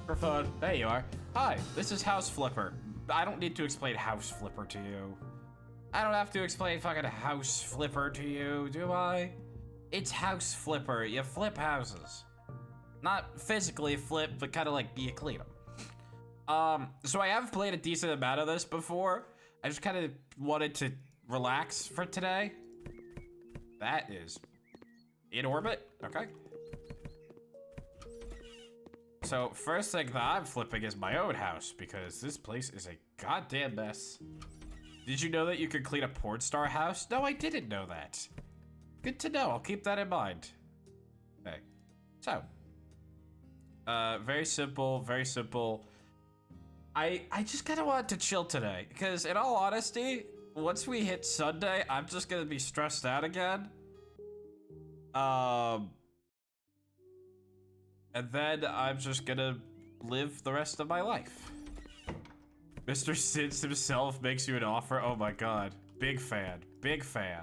Microphone. There you are. Hi, this is House Flipper. I don't need to explain House Flipper to you. I don't have to explain fucking House Flipper to you, do I? It's House Flipper. You flip houses. Not physically flip, but kind of like you clean them. So I have played a decent amount of this before. I just kind of wanted to relax for today. That is in orbit, okay. So first thing that I'm flipping is my own house because this place is a goddamn mess. Did you know that you could clean a porn star house? No, I didn't know that. Good to know, I'll keep that in mind. Okay, so. Very simple, very simple. I just kind of wanted to chill today because in all honesty, once we hit Sunday, I'm just gonna be stressed out again. And then I'm just gonna live the rest of my life. Mr. Sins himself makes you an offer. Oh my god. Big fan. Big fan.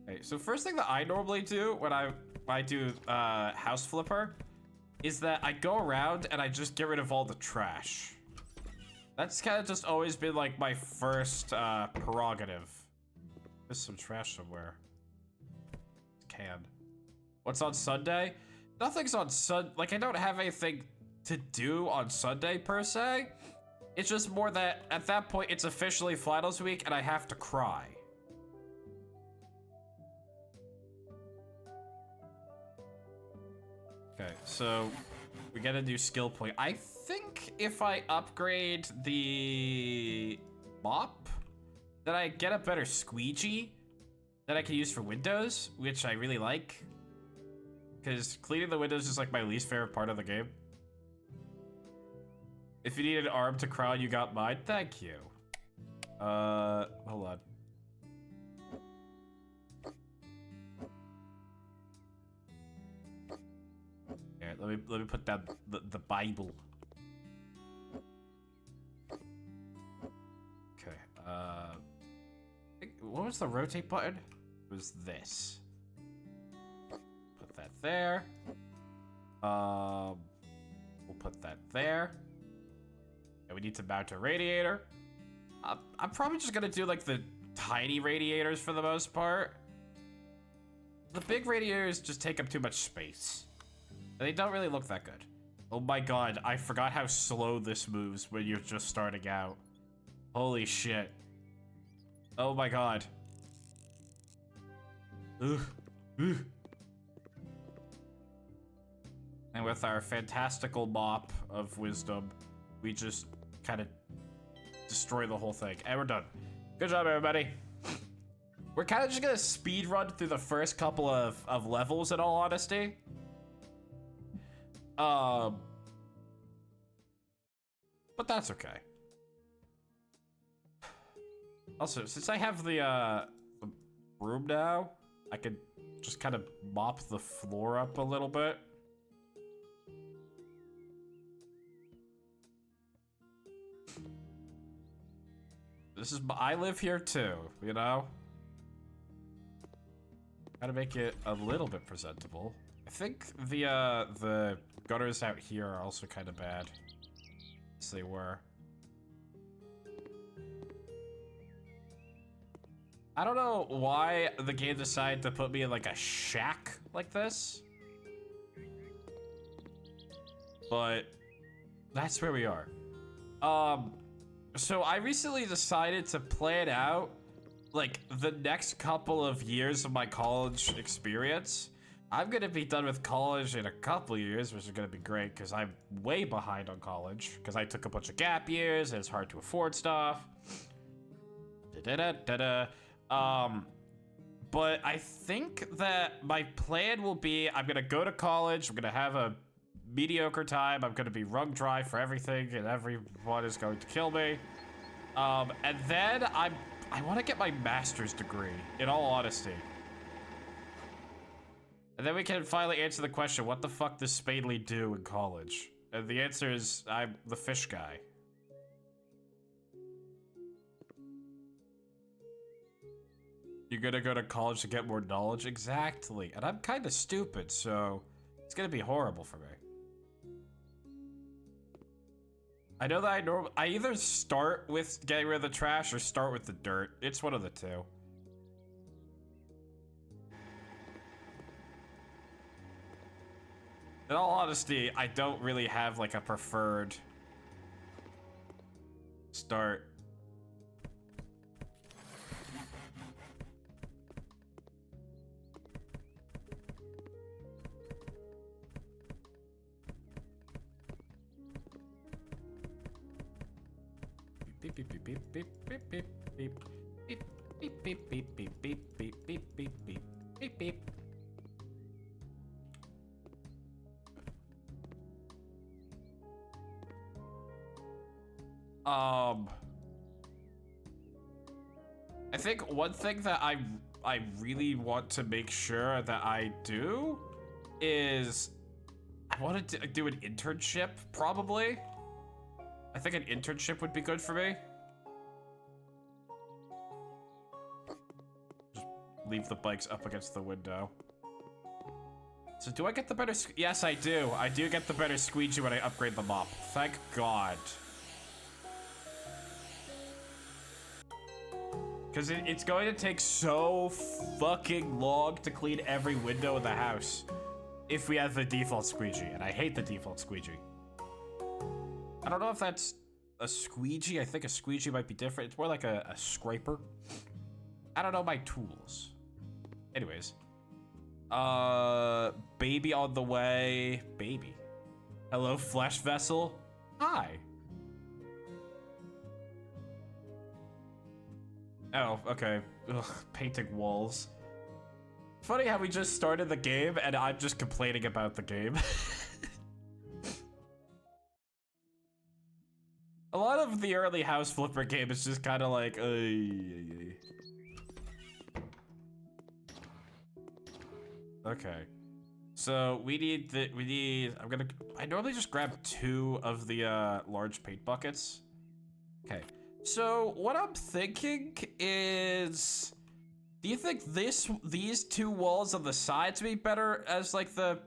Okay, so first thing that I normally do when I do House Flipper is that I go around and I just get rid of all the trash. That's kind of just always been like my first prerogative. There's some trash somewhere. Can. What's on Sunday? Nothing's on like I don't have anything to do on Sunday per se. It's just more that at that point it's officially finals week and I have to cry. Okay, so we get a new skill point. I think if I upgrade the mop, then I get a better squeegee that I can use for windows, which I really like. Because cleaning the windows is like my least favorite part of the game. If you need an arm to crawl, you got mine. Thank you. Hold on. Here, let me put down the Bible. Okay. What was the rotate button? It was this. Put that there. We'll put that there. And we need to mount a radiator. I'm probably just gonna do like the tiny radiators for the most part. The big radiators just take up too much space. They don't really look that good. Oh my god, I forgot how slow this moves when you're just starting out. Holy shit. Oh my god. Ugh. Ugh. And with our fantastical mop of wisdom, we just kind of destroy the whole thing. And we're done. Good job, everybody. We're kind of just gonna speed run through the first couple of levels in all honesty. But that's okay. Also, since I have the broom now, I could just kind of mop the floor up a little bit. This is, I live here too, you know? Gotta make it a little bit presentable. I think the gutters out here are also kind of bad. Yes, they were. I don't know why the game decided to put me in like a shack like this. But that's where we are. So I recently decided to plan out like the next couple of years of my college experience. I'm gonna be done with college in a couple years, which is gonna be great because I'm way behind on college because I took a bunch of gap years and it's hard to afford stuff. But I think that my plan will be I'm gonna go to college, I'm gonna have a mediocre time, I'm gonna be wrung dry for everything and everyone is going to kill me. And then I want to get my master's degree, in all honesty. And then we can finally answer the question, what the fuck does Spadely do in college? And the answer is, I'm the fish guy. You're gonna go to college to get more knowledge? Exactly. And I'm kind of stupid, so it's gonna be horrible for me. I know that I either start with getting rid of the trash or start with the dirt. It's one of the two. In all honesty, I don't really have like a preferred start. Beep beep beep beep beep beep beep beep beep beep beep beep beep beep beep beep beep beep beep beep. I think one thing that I really want to make sure that I do is I wanted to do an internship, probably. I think an internship would be good for me. Just leave the bikes up against the window. So do I get the better yes, I do. I do get the better squeegee when I upgrade the mop. Thank God. Because it's going to take so fucking long to clean every window in the house if we have the default squeegee, and I hate the default squeegee. I don't know if that's a squeegee. I think a squeegee might be different. It's more like a scraper. I don't know my tools. Anyways. Baby on the way. Baby. Hello, flesh vessel. Hi. Oh, okay. Ugh, painting walls. Funny how we just started the game and I'm just complaining about the game. A lot of the early house flipper game is just kind of like, Okay. So we need I normally just grab 2 of the large paint buckets. Okay. So what I'm thinking is, do you think these 2 walls on the sides would be better as like the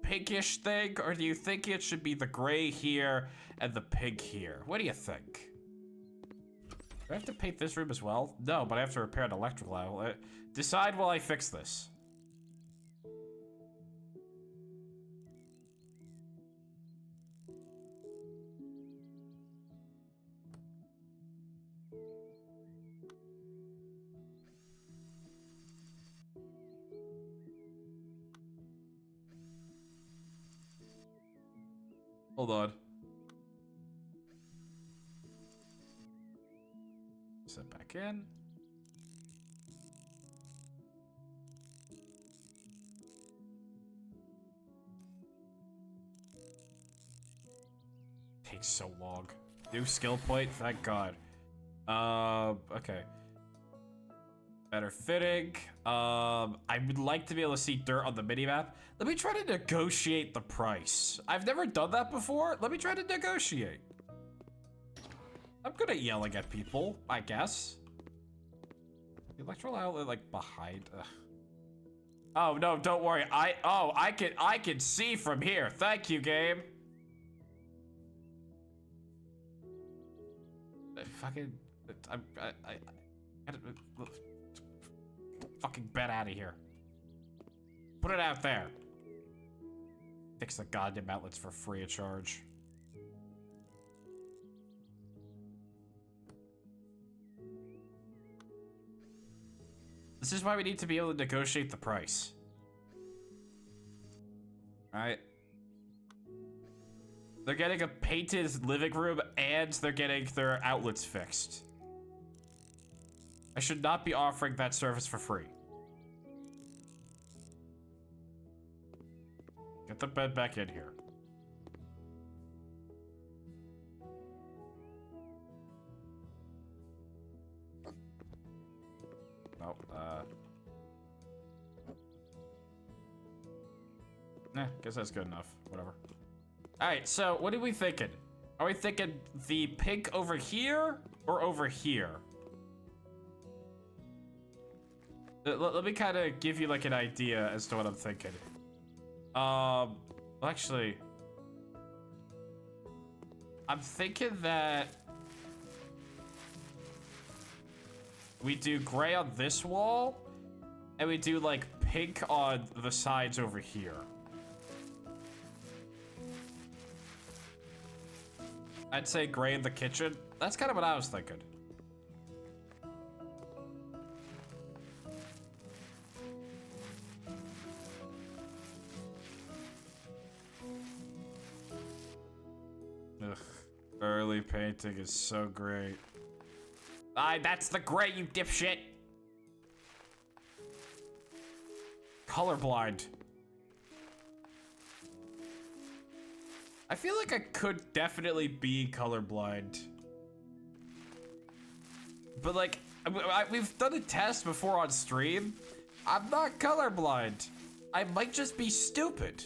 pinkish thing, or do you think it should be the gray here and the pink here? What do you think? Do I have to paint this room as well? No, but I have to repair an electrical outlet. Decide while I fix this. Hold on. Set back in. Takes so long. New skill point, thank God. Okay. Better fitting. I would like to be able to see dirt on the minimap. Let me try to negotiate the price. I've never done that before. Let me try to negotiate. I'm good at yelling at people, I guess. The electrical outlet like behind. Ugh. Oh no, don't worry. I can see from here. Thank you, game. Fucking fucking bet out of here. Put it out there. Fix the goddamn outlets for free of charge. This is why we need to be able to negotiate the price. Alright. They're getting a painted living room and they're getting their outlets fixed. I should not be offering that service for free. Get the bed back in here. No, guess that's good enough. Whatever. Alright, so what are we thinking? Are we thinking the pink over here or over here? Let me kind of give you like an idea as to what I'm thinking. Actually, I'm thinking that we do gray on this wall, and we do like pink on the sides over here. I'd say gray in the kitchen. That's kind of what I was thinking. Ugh. Early painting is so great. That's the gray, you dipshit. Colorblind. I feel like I could definitely be colorblind. But like, we've done a test before on stream. I'm not colorblind. I might just be stupid.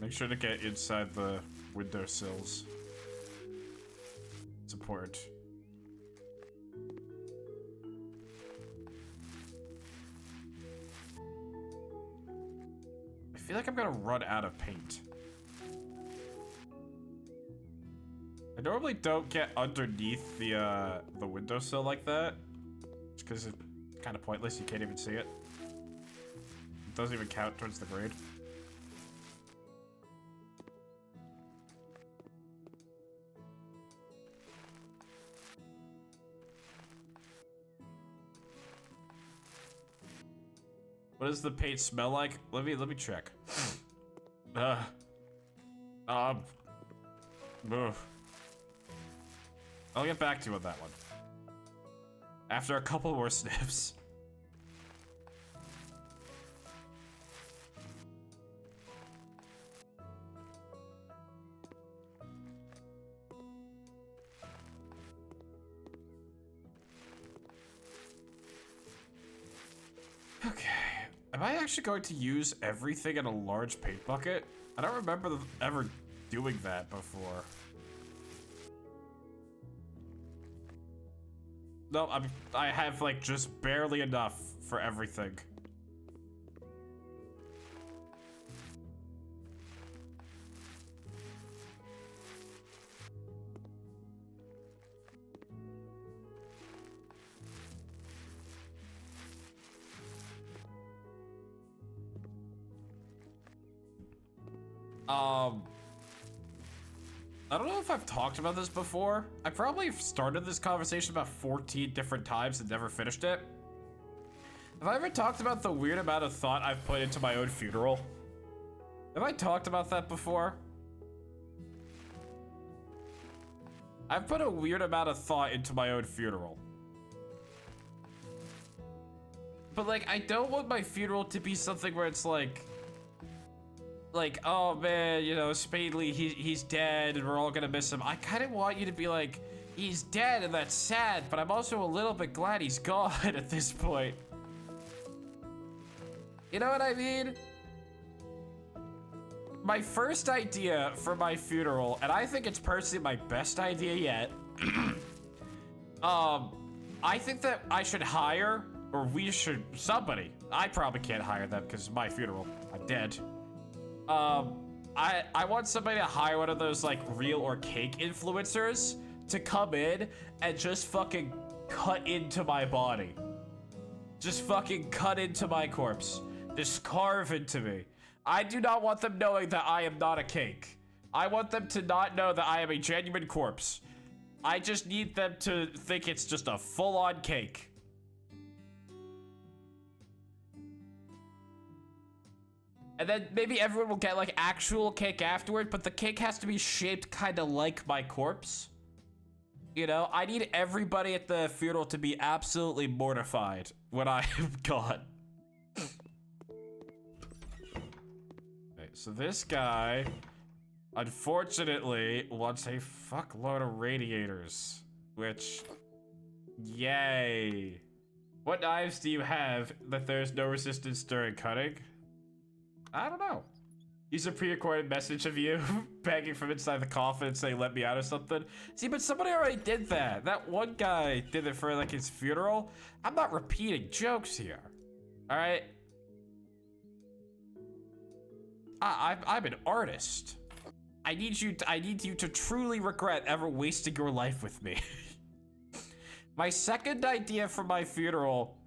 Make sure to get inside the windowsills. It's important. I feel like I'm gonna run out of paint. I normally don't get underneath the windowsill like that. Just because it's kind of pointless, you can't even see it. It doesn't even count towards the grade. What does the paint smell like? Let me check. Ugh. I'll get back to you on that one. After a couple more sniffs. Okay. Am I actually going to use everything in a large paint bucket? I don't remember ever doing that before. No, I have like just barely enough for everything. I don't know if I've talked about this before. I probably started this conversation about 14 different times and never finished it. Have I ever talked about the weird amount of thought I've put into my own funeral? Have I talked about that before? I've put a weird amount of thought into my own funeral. But like, I don't want my funeral to be something where it's like, oh man, you know, Spadely, he's dead and we're all gonna miss him. I kind of want you to be like, he's dead and that's sad, but I'm also a little bit glad he's gone at this point. You know what I mean? My first idea for my funeral, and I think it's personally my best idea yet, I think that I should hire, or we should, somebody. I probably can't hire them because it's my funeral. I'm dead. I want somebody to hire one of those like real or cake influencers to come in and just fucking cut into my body. Just fucking cut into my corpse. Just carve into me. I do not want them knowing that I am not a cake. I want them to not know that I am a genuine corpse. I just need them to think it's just a full-on cake. And then maybe everyone will get like actual cake afterward, but the cake has to be shaped kind of like my corpse. You know, I need everybody at the funeral to be absolutely mortified when I am gone. Okay, so this guy, unfortunately, wants a fuckload of radiators, which, yay. What knives do you have that there's no resistance during cutting? I don't know. Use a pre-recorded message of you begging from inside the coffin and saying, let me out or something. See, but somebody already did that. That one guy did it for like his funeral. I'm not repeating jokes here. All right. I'm an artist. I need you to truly regret ever wasting your life with me. My second idea for my funeral,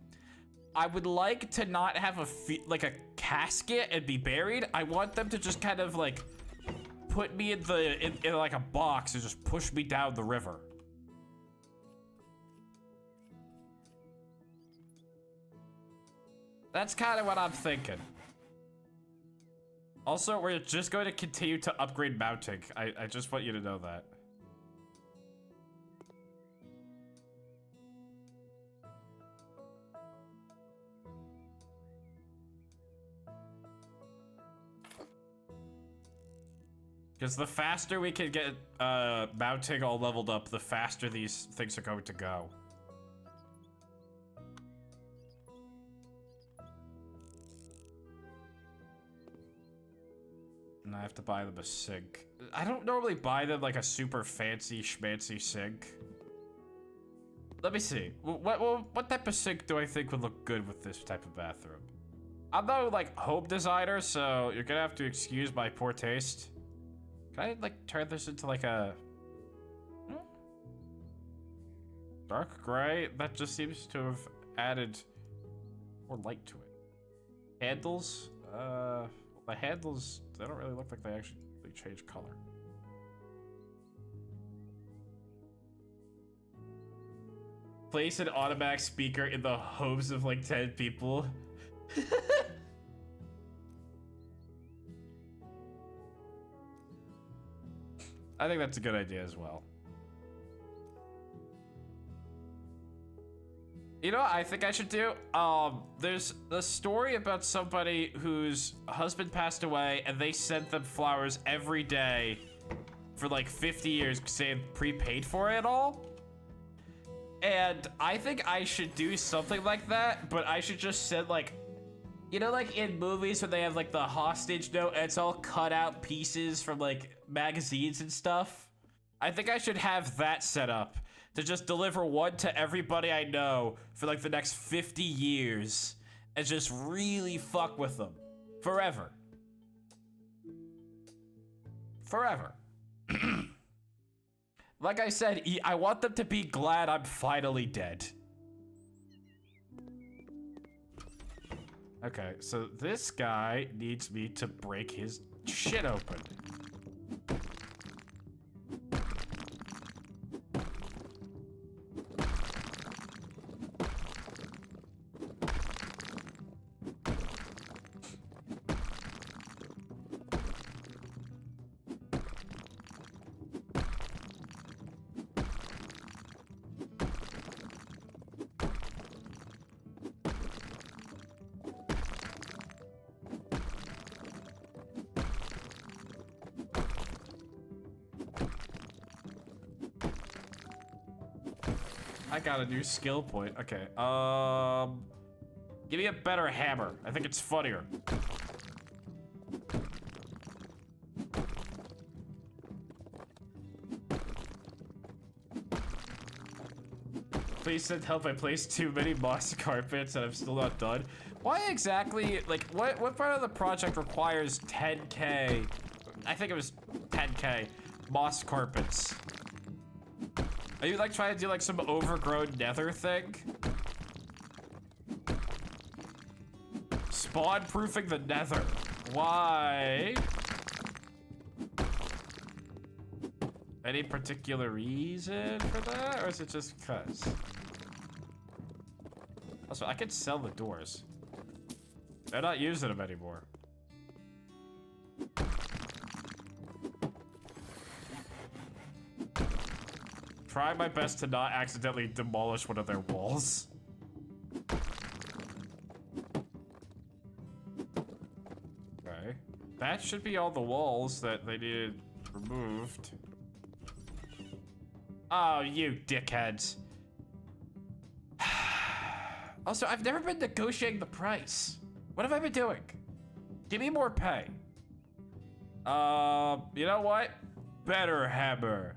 I would like to not have like a casket and be buried. I want them to just kind of like put me in like a box and just push me down the river. That's kind of what I'm thinking. Also, we're just going to continue to upgrade mounting. I just want you to know that. Because the faster we can get mounting all leveled up, the faster these things are going to go. And I have to buy them a sink. I don't normally buy them like a super fancy schmancy sink. Let me see. What type of sink do I think would look good with this type of bathroom? I'm no like home designer, so you're gonna have to excuse my poor taste. Can I like turn this into like a dark gray? That just seems to have added more light to it. Handles? The handles, they don't really look like they actually change color. Place an automatic speaker in the homes of like 10 people. I think that's a good idea as well. You know what I think I should do? There's a story about somebody whose husband passed away and they sent them flowers every day for like 50 years because they had prepaid for it all. And I think I should do something like that, but I should just send like, you know, like in movies where they have like the hostage note and it's all cut out pieces from like magazines and stuff. I think I should have that set up to just deliver one to everybody I know for like the next 50 years and just really fuck with them forever. Forever. Like I said, I want them to be glad I'm finally dead. Okay, so this guy needs me to break his shit open. I got a new skill point. Okay, give me a better hammer. I think it's funnier. Please send help. I placed too many moss carpets and I'm still not done. Why exactly, like, what part of the project requires 10K? I think it was 10K moss carpets. Are you like trying to do like some overgrown nether thing? Spawn proofing the nether. Why? Any particular reason for that? Or is it just cuz? Also, I could sell the doors. They're not using them anymore. Try my best to not accidentally demolish one of their walls. Okay. That should be all the walls that they needed removed. Oh, you dickheads. Also, I've never been negotiating the price. What have I been doing? Give me more pay. You know what? Better hammer.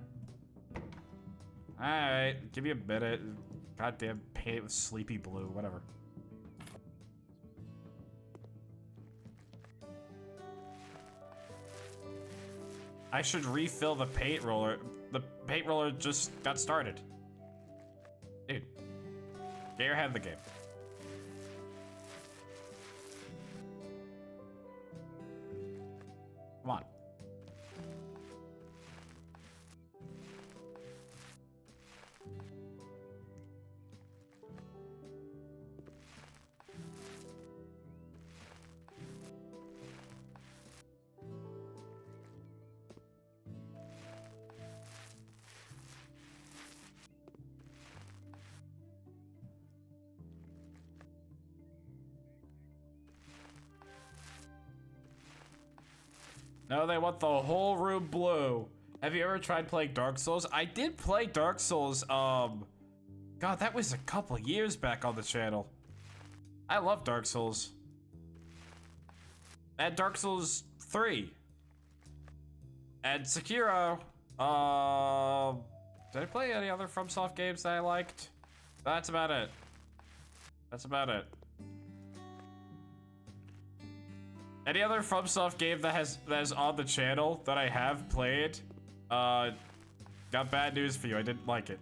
Alright, give me a minute. Goddamn, paint it with sleepy blue, whatever. I should refill the paint roller. The paint roller just got started. Dude, get your head in the game. Come on. No, they want the whole room blue. Have you ever tried playing Dark Souls? I did play Dark Souls, God, that was a couple years back on the channel. I love Dark Souls. And Dark Souls 3. And Sekiro. Did I play any other FromSoft games that I liked? That's about it. That's about it. Any other FromSoft game that is on the channel that I have played, got bad news for you. I didn't like it.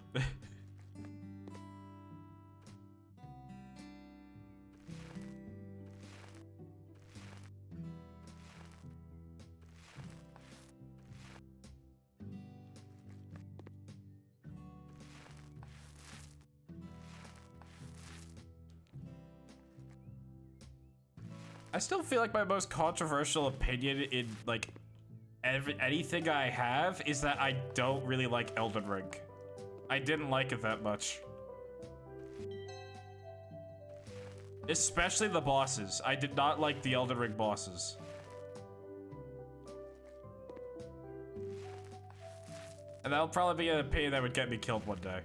I still feel like my most controversial opinion in, like, anything I have is that I don't really like Elden Ring. I didn't like it that much. Especially the bosses. I did not like the Elden Ring bosses. And that'll probably be an opinion that would get me killed one day.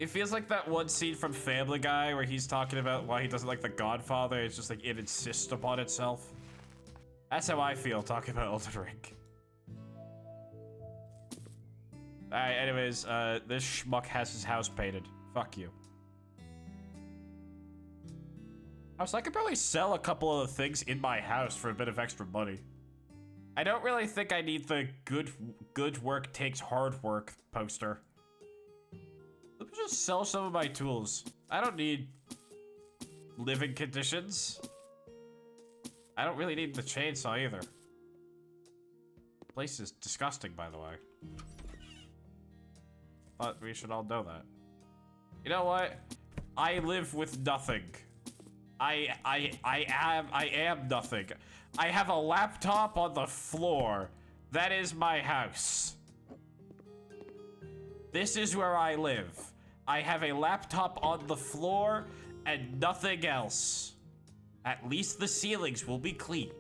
It feels like that one scene from Family Guy where he's talking about why he doesn't like The Godfather. It's just like it insists upon itself. That's how I feel talking about Elden Ring. Alright, anyways, this schmuck has his house painted. Fuck you. Also, I could probably sell a couple of the things in my house for a bit of extra money. I don't really think I need the good work takes hard work poster. Let me just sell some of my tools. I don't need living conditions. I don't really need the chainsaw either. The place is disgusting, by the way. But we should all know that. You know what? I live with nothing. I am nothing. I have a laptop on the floor. That is my house. This is where I live. I have a laptop on the floor and nothing else. At least the ceilings will be cleaned.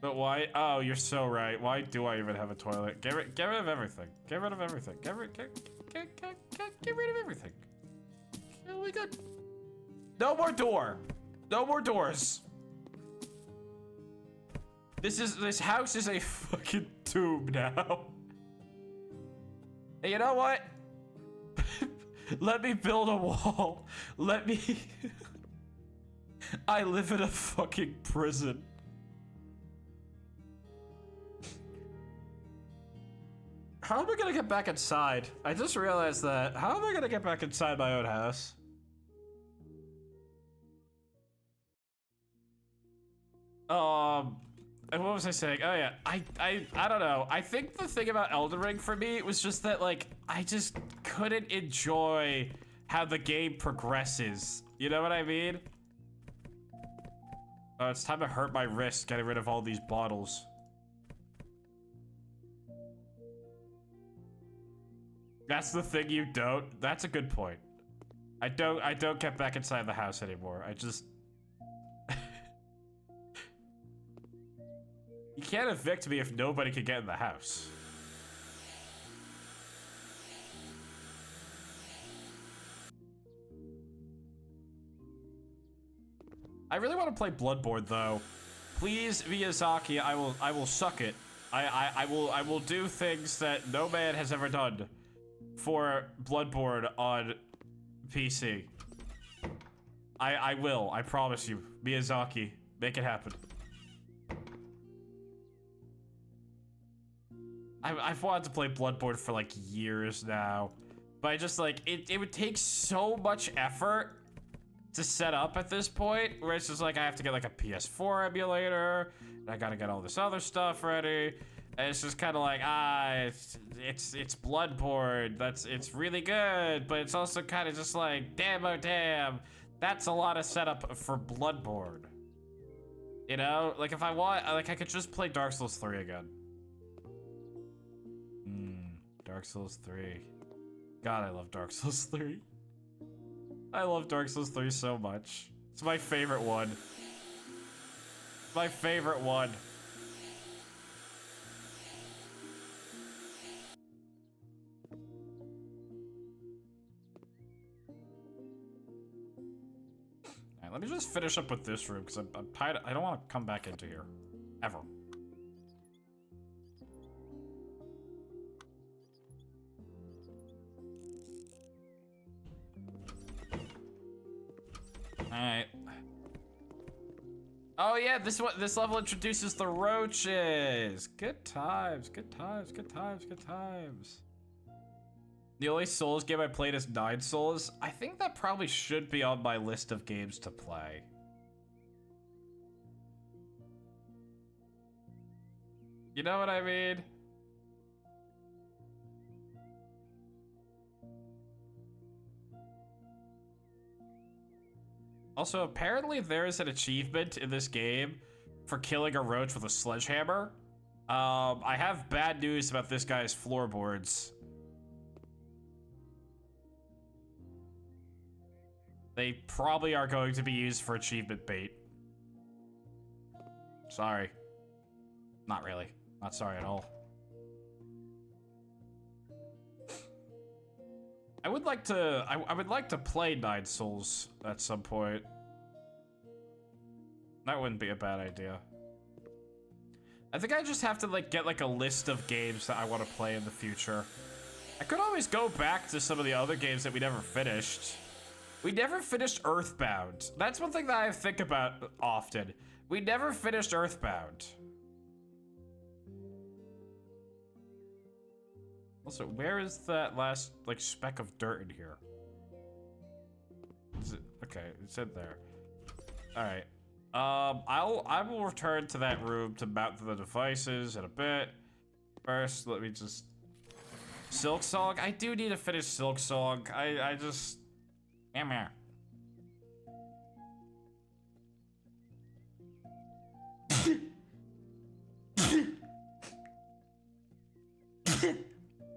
But why? Oh, you're so right. Why do I even have a toilet? Get rid of everything. Get rid of everything. Get rid of everything. Oh my god. No more door. No more doors. This house is a fucking tomb now. Hey, you know what? Let me build a wall. Let me... I live in a fucking prison. How am I gonna get back inside? I just realized that. How am I gonna get back inside my own house? And what was I saying? Oh yeah, I don't know. I think the thing about Elden Ring for me was just that, like, I just couldn't enjoy how the game progresses. You know what I mean? Oh, it's time to hurt my wrist getting rid of all these bottles. That's the thing you don't. That's a good point. I don't get back inside the house anymore. I just You can't evict me if nobody can get in the house. I really want to play Bloodborne though. Please, Miyazaki, I will suck it. I will do things that no man has ever done for Bloodborne on PC. I will, I promise you. Miyazaki, make it happen. I've wanted to play Bloodborne for like years now, but I just like, it would take so much effort to set up at this point, where it's just like, I have to get like a PS4 emulator, and I gotta get all this other stuff ready, and it's just kind of like, it's Bloodborne, it's really good, but it's also kind of just like, damn, oh damn, that's a lot of setup for Bloodborne. You know, like if I want, like I could just play Dark Souls 3 again. Dark Souls 3. God, I love Dark Souls 3. I love Dark Souls 3 so much. It's my favorite one. My favorite one. Alright, let me just finish up with this room, because I'm tired. I don't want to come back into here. Ever. Alright. Oh yeah, this level introduces the roaches. Good times, good times, good times, good times. The only Souls game I played is 9 Souls. I think that probably should be on my list of games to play. You know what I mean? Also, apparently there is an achievement in this game for killing a roach with a sledgehammer. I have bad news about this guy's floorboards. They probably are going to be used for achievement bait. Sorry. Not really. Not sorry at all. I would like to play 9 Souls at some point. That wouldn't be a bad idea. I think I just have to like get like a list of games that I want to play in the future. I could always go back to some of the other games that we never finished. We never finished Earthbound. That's one thing that I think about often. We never finished Earthbound. Also, where is that last, like, speck of dirt in here? Is it, okay, it's in there. Alright. I will return to that room to mount the devices in a bit. First, let me just... Silksong? I do need to finish Silksong. I just... Meh.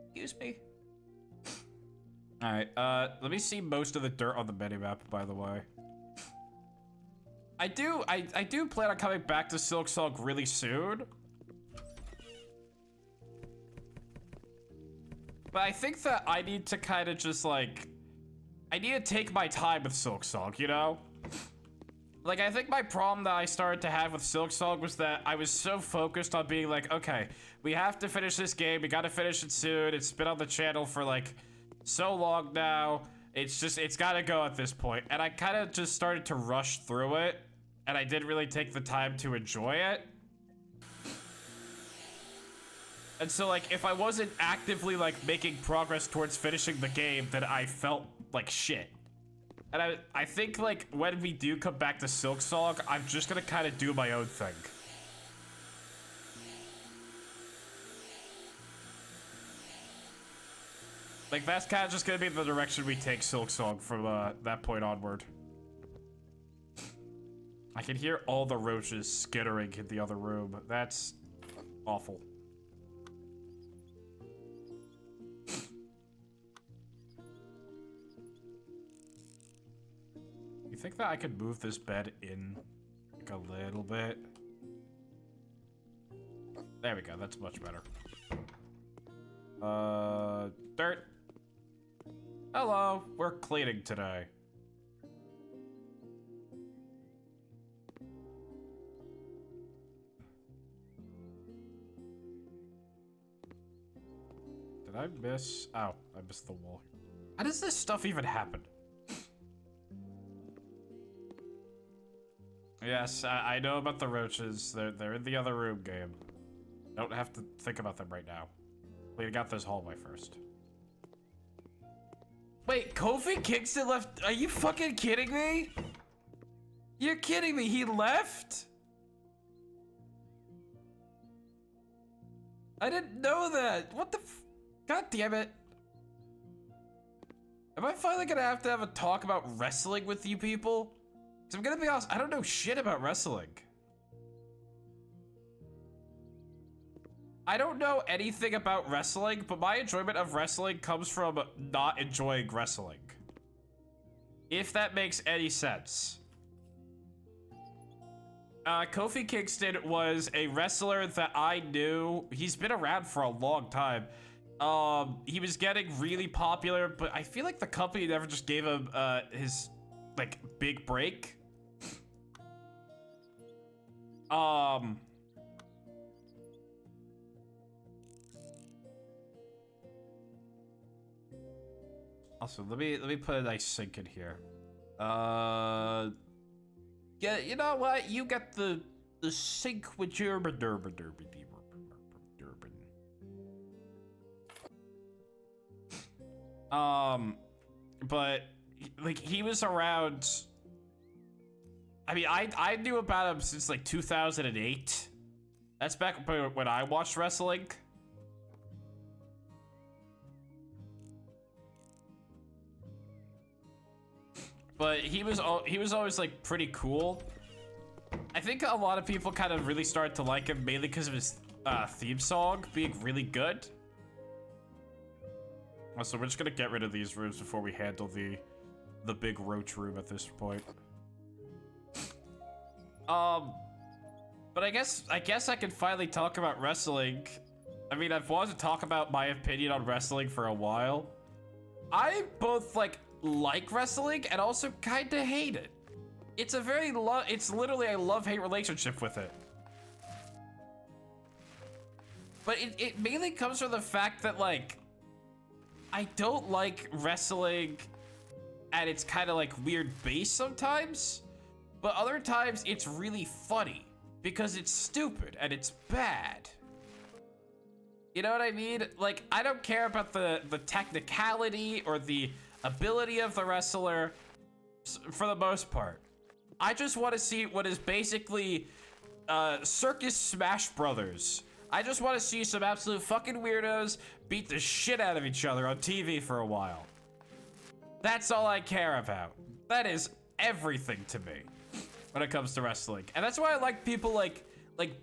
Excuse me. Alright, let me see most of the dirt on the minimap, by the way. I do plan on coming back to Silksong really soon. But I think that I need to kind of just, like... I need to take my time with Silksong, you know? Like, I think my problem that I started to have with Silksong was that I was so focused on being like, okay, we have to finish this game, we gotta finish it soon, it's been on the channel for, like, so long now, it's gotta go at this point. And I kind of just started to rush through it, and I didn't really take the time to enjoy it. And so, like, if I wasn't actively, like, making progress towards finishing the game, then I felt like shit. And I think, like, when we do come back to Silksong, I'm just gonna kind of do my own thing. Like, that's kind of just gonna be the direction we take Silksong from that point onward. I can hear all the roaches skittering in the other room. That's awful. You think that I could move this bed in like a little bit? There we go, that's much better. Dirt. Hello, we're cleaning today. Did I miss? Oh, I missed the wall. How does this stuff even happen? Yes, I know about the roaches. They're in the other room, game. Don't have to think about them right now. We got this hallway first. Wait, Kofi Kingston left? Are you fucking kidding me? You're kidding me, he left? I didn't know that. What the f— God damn it. Am I finally gonna have a talk about wrestling with you people? Because I'm gonna be honest, I don't know shit about wrestling. I don't know anything about wrestling, but my enjoyment of wrestling comes from not enjoying wrestling. If that makes any sense. Kofi Kingston was a wrestler that I knew. He's been around for a long time. He was getting really popular, but I feel like the company never just gave him his like big break. Also, let me put a nice sink in here. Yeah, you know what? You get the sink with your but like he was around. I mean, I knew about him since like 2008. That's back when I watched wrestling. But he was always like pretty cool. I think a lot of people kind of really started to like him mainly because of his theme song being really good. So we're just gonna get rid of these rooms before we handle the big roach room at this point. But I guess I can finally talk about wrestling. I mean, I've wanted to talk about my opinion on wrestling for a while. I both like wrestling and also kind of hate it. It's a very it's literally a love-hate relationship with it. But it mainly comes from the fact that like I don't like wrestling at its kind of like weird base sometimes, but other times it's really funny because it's stupid and it's bad. You know what I mean? Like, I don't care about the technicality or the ability of the wrestler for the most part. I just want to see what is basically Circus Smash Brothers. I just want to see some absolute fucking weirdos beat the shit out of each other on TV for a while. That's all I care about. That is everything to me when it comes to wrestling. And that's why I like people like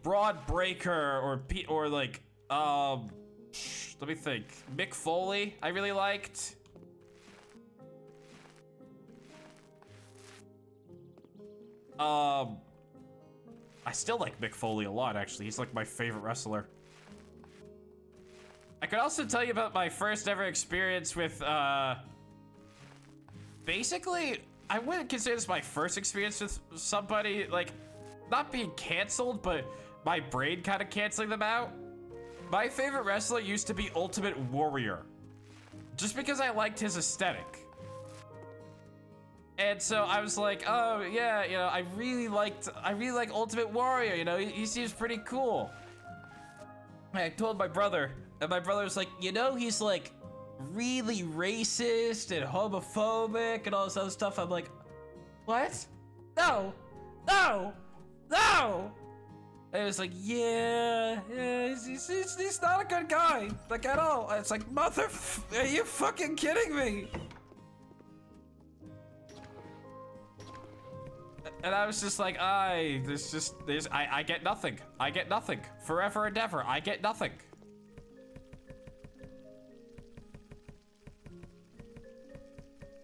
Broad Breaker or like let me think. Mick Foley, I really liked. I still like Mick Foley a lot, actually. He's like my favorite wrestler. I could also tell you about my first ever experience with, basically, I wouldn't consider this my first experience with somebody, like, not being canceled, but my brain kind of canceling them out. My favorite wrestler used to be Ultimate Warrior, just because I liked his aesthetic. And so I was like, oh yeah, you know, I really like Ultimate Warrior, you know, he seems pretty cool. And I told my brother, and my brother was like, you know, he's like really racist and homophobic and all this other stuff. I'm like, what? No, no, no. And it was like, yeah, he's not a good guy, like at all. It's like, are you fucking kidding me? And I was just like, I get nothing. I get nothing. Forever and ever, I get nothing.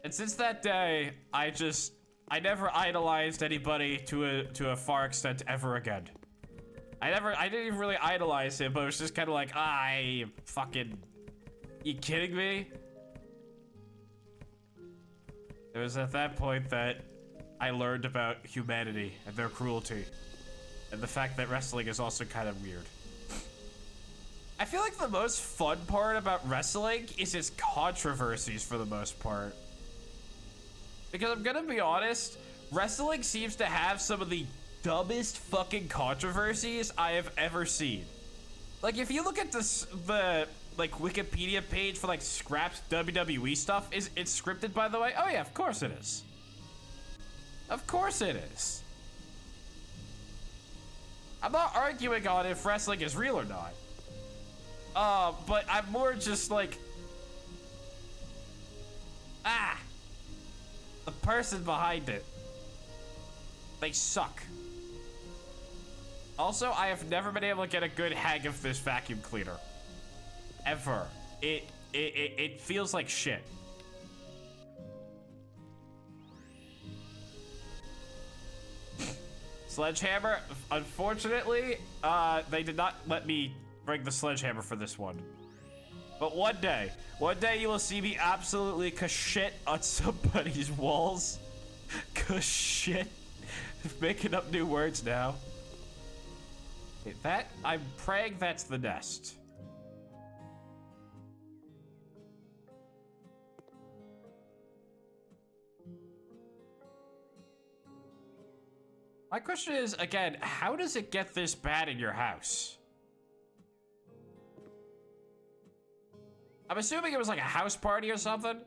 And since that day, I just I never idolized anybody to a far extent ever again. I didn't even really idolize him, but it was just kind of like, I fucking, you kidding me? It was at that point that I learned about humanity and their cruelty. And the fact that wrestling is also kind of weird. I feel like the most fun part about wrestling is its controversies for the most part. Because I'm gonna be honest, wrestling seems to have some of the dumbest fucking controversies I have ever seen. Like, if you look at the like Wikipedia page for like scrapped WWE stuff, it's scripted, by the way? Oh yeah, of course it is. Of course it is. I'm not arguing on if wrestling is real or not. But I'm more just like, the person behind it, they suck. Also, I have never been able to get a good hang of this vacuum cleaner. Ever. It feels like shit. Sledgehammer, unfortunately, they did not let me bring the sledgehammer for this one. But one day you will see me absolutely shit on somebody's walls. Shit. Making up new words now. Okay, I'm praying that's the nest. My question is, again, how does it get this bad in your house? I'm assuming it was like a house party or something.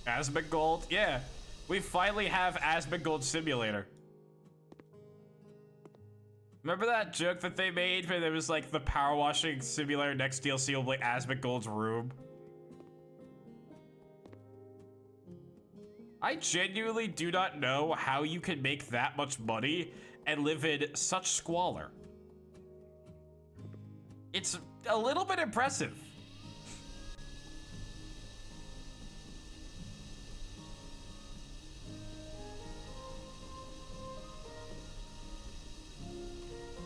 Asmongold, yeah. We finally have Asmongold Simulator. Remember that joke that they made where there was like the power washing simulator next DLC of like Asmongold's room? I genuinely do not know how you can make that much money and live in such squalor. It's a little bit impressive.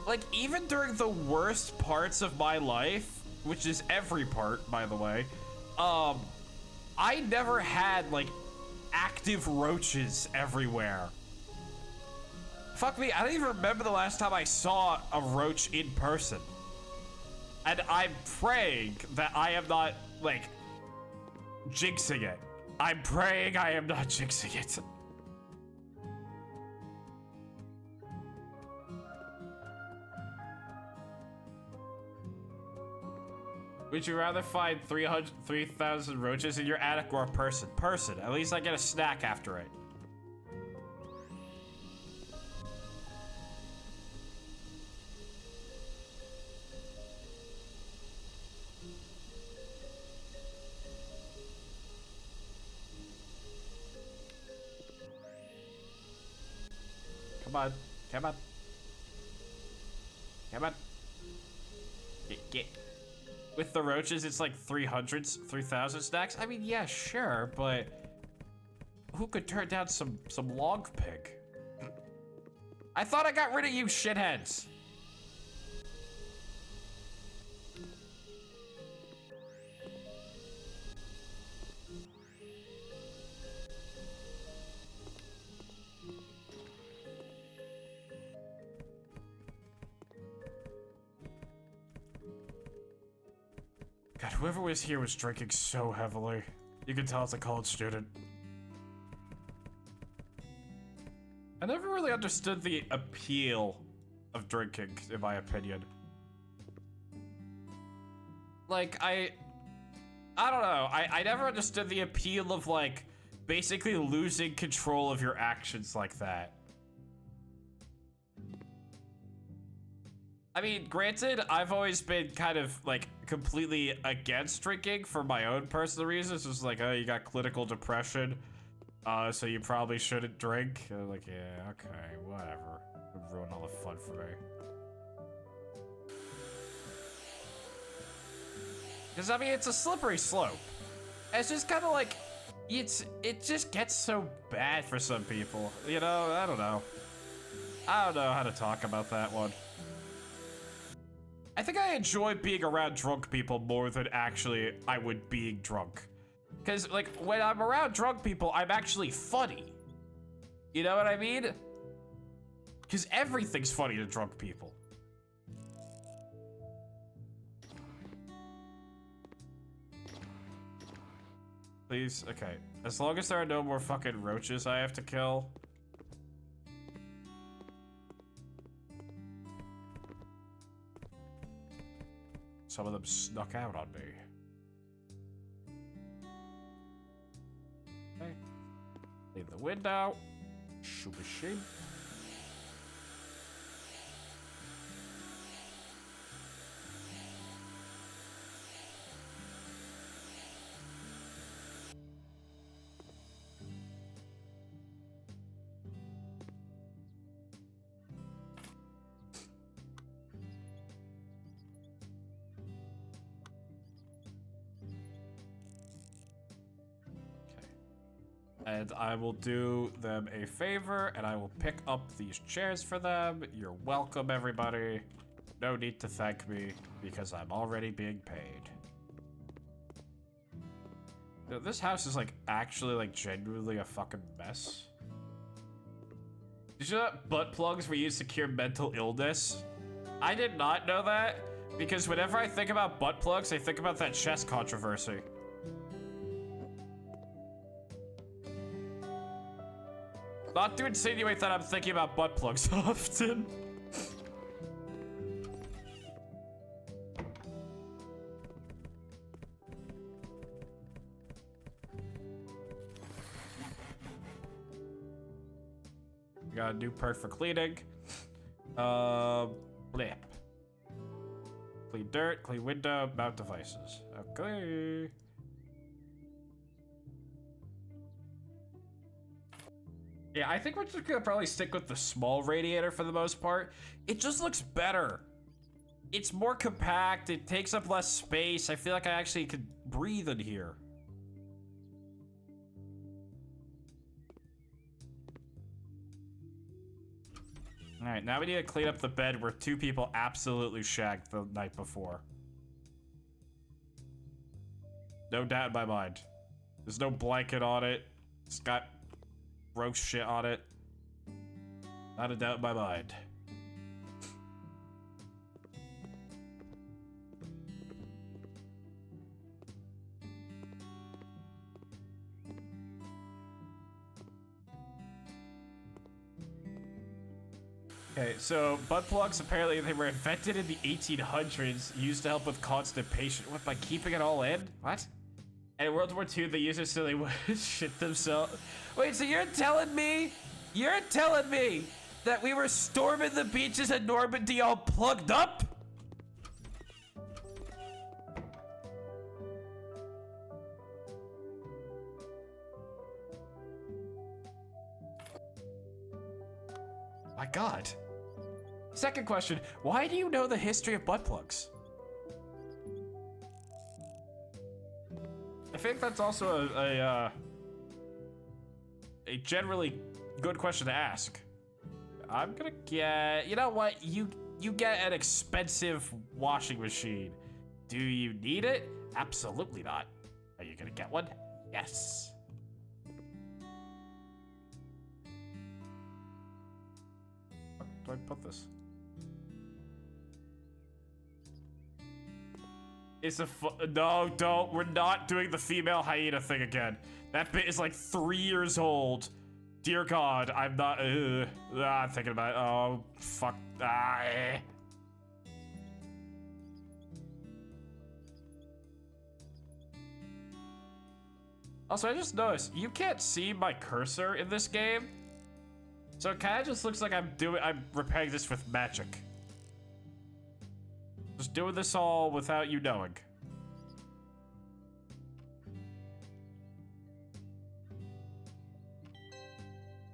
Like, even during the worst parts of my life, which is every part, by the way, I never had, like, active roaches everywhere. Fuck me, I don't even remember the last time I saw a roach in person. And I'm praying that I am not, like, jinxing it. I'm praying I am not jinxing it. Would you rather find 3,000 roaches in your attic or a person? Person. At least I get a snack after it. Come on. Come on. Come on. Get. With the roaches, it's like 3,000 stacks. I mean, yeah, sure, but who could turn down some log pig? I thought I got rid of you shitheads. God, whoever was here was drinking so heavily. You can tell it's a college student. I never really understood the appeal of drinking, in my opinion. Like, I don't know. I never understood the appeal of, like, basically losing control of your actions like that. I mean, granted, I've always been kind of, like, completely against drinking for my own personal reasons. It's like, oh, you got clinical depression, so you probably shouldn't drink. I'm like, yeah, okay, whatever. It ruined all the fun for me. Because, I mean, it's a slippery slope. It's just kind of like, it just gets so bad for some people. You know, I don't know. I don't know how to talk about that one. I think I enjoy being around drunk people more than actually I would being drunk. Because, like, when I'm around drunk people, I'm actually funny. You know what I mean? Because everything's funny to drunk people. Please, okay. As long as there are no more fucking roaches I have to kill. Some of them snuck out on me. Okay. Leave the window. Shooba sheep. And I will do them a favor, and I will pick up these chairs for them. You're welcome, everybody. No need to thank me, because I'm already being paid. This house is, like, actually, like, genuinely a fucking mess. Did you know that butt plugs were used to cure mental illness? I did not know that, because whenever I think about butt plugs, I think about that chess controversy. Not to insinuate that I'm thinking about butt plugs often. We got a new perk for cleaning. Blip. Clean dirt, clean window, mount devices. Okay. Yeah, I think we're just gonna probably stick with the small radiator for the most part. It just looks better. It's more compact, it takes up less space. I feel like I actually could breathe in here. All right, now we need to clean up the bed where two people absolutely shagged the night before. No doubt in my mind. There's no blanket on it. It's got gross shit on it. Not a doubt in my mind. Okay, so butt plugs, apparently they were invented in the 1800s, used to help with constipation. What, by keeping it all in? What? And in World War II, they used it so they would shit themselves. Wait, so you're telling me that we were storming the beaches at Normandy all plugged up? My God. Second question, why do you know the history of butt plugs? I think that's also a generally good question to ask. I'm gonna get, you know what? You get an expensive washing machine. Do you need it? Absolutely not. Are you gonna get one? Yes. Where do I put this? It's a no, don't. We're not doing the female hyena thing again. That bit is like 3 years old. Dear God, I'm not. I'm thinking about it. Oh, fuck. Also, I just noticed you can't see my cursor in this game, so it kind of just looks like I'm repairing this with magic. Just doing this all without you knowing.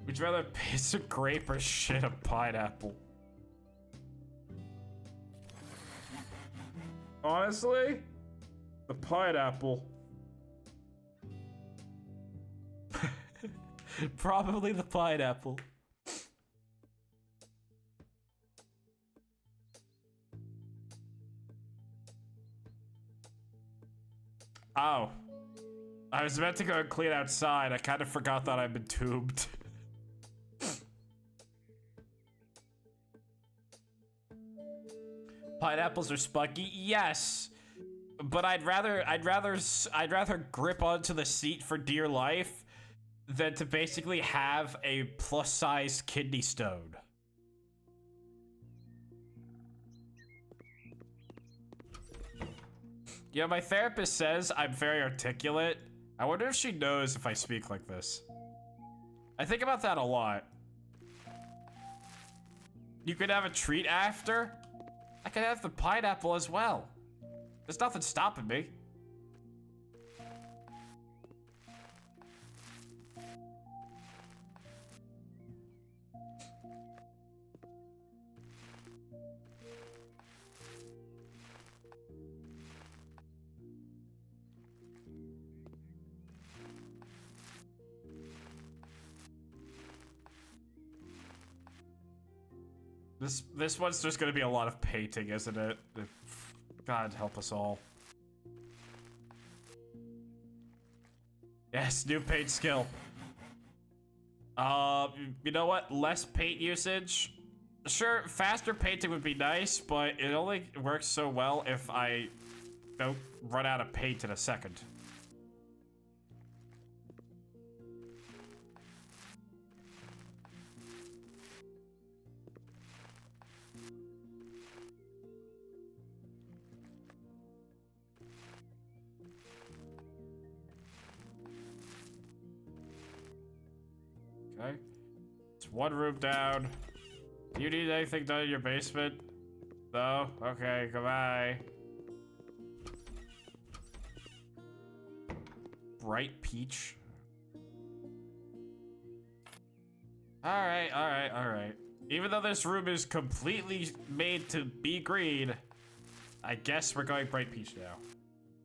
Would you rather piss a grape or shit a pineapple? Honestly, The pineapple. Probably the pineapple. Oh. I was meant to go and clean outside. I kind of forgot that I'm entombed. Pineapples are spunky? Yes. But I'd rather grip onto the seat for dear life than to basically have a plus-sized kidney stone. Yeah, my therapist says I'm very articulate. I wonder if she knows if I speak like this. I think about that a lot. You could have a treat after. I could have the pineapple as well. There's nothing stopping me. This one's just gonna be a lot of painting, isn't it? God help us all. Yes, new paint skill. You know what? Less paint usage. Sure, faster painting would be nice, but it only works so well if I don't run out of paint in a second. Okay. It's one room down. Do you need anything done in your basement? No? Okay, goodbye. Bright peach. Alright. Even though this room is completely made to be green, I guess we're going bright peach now.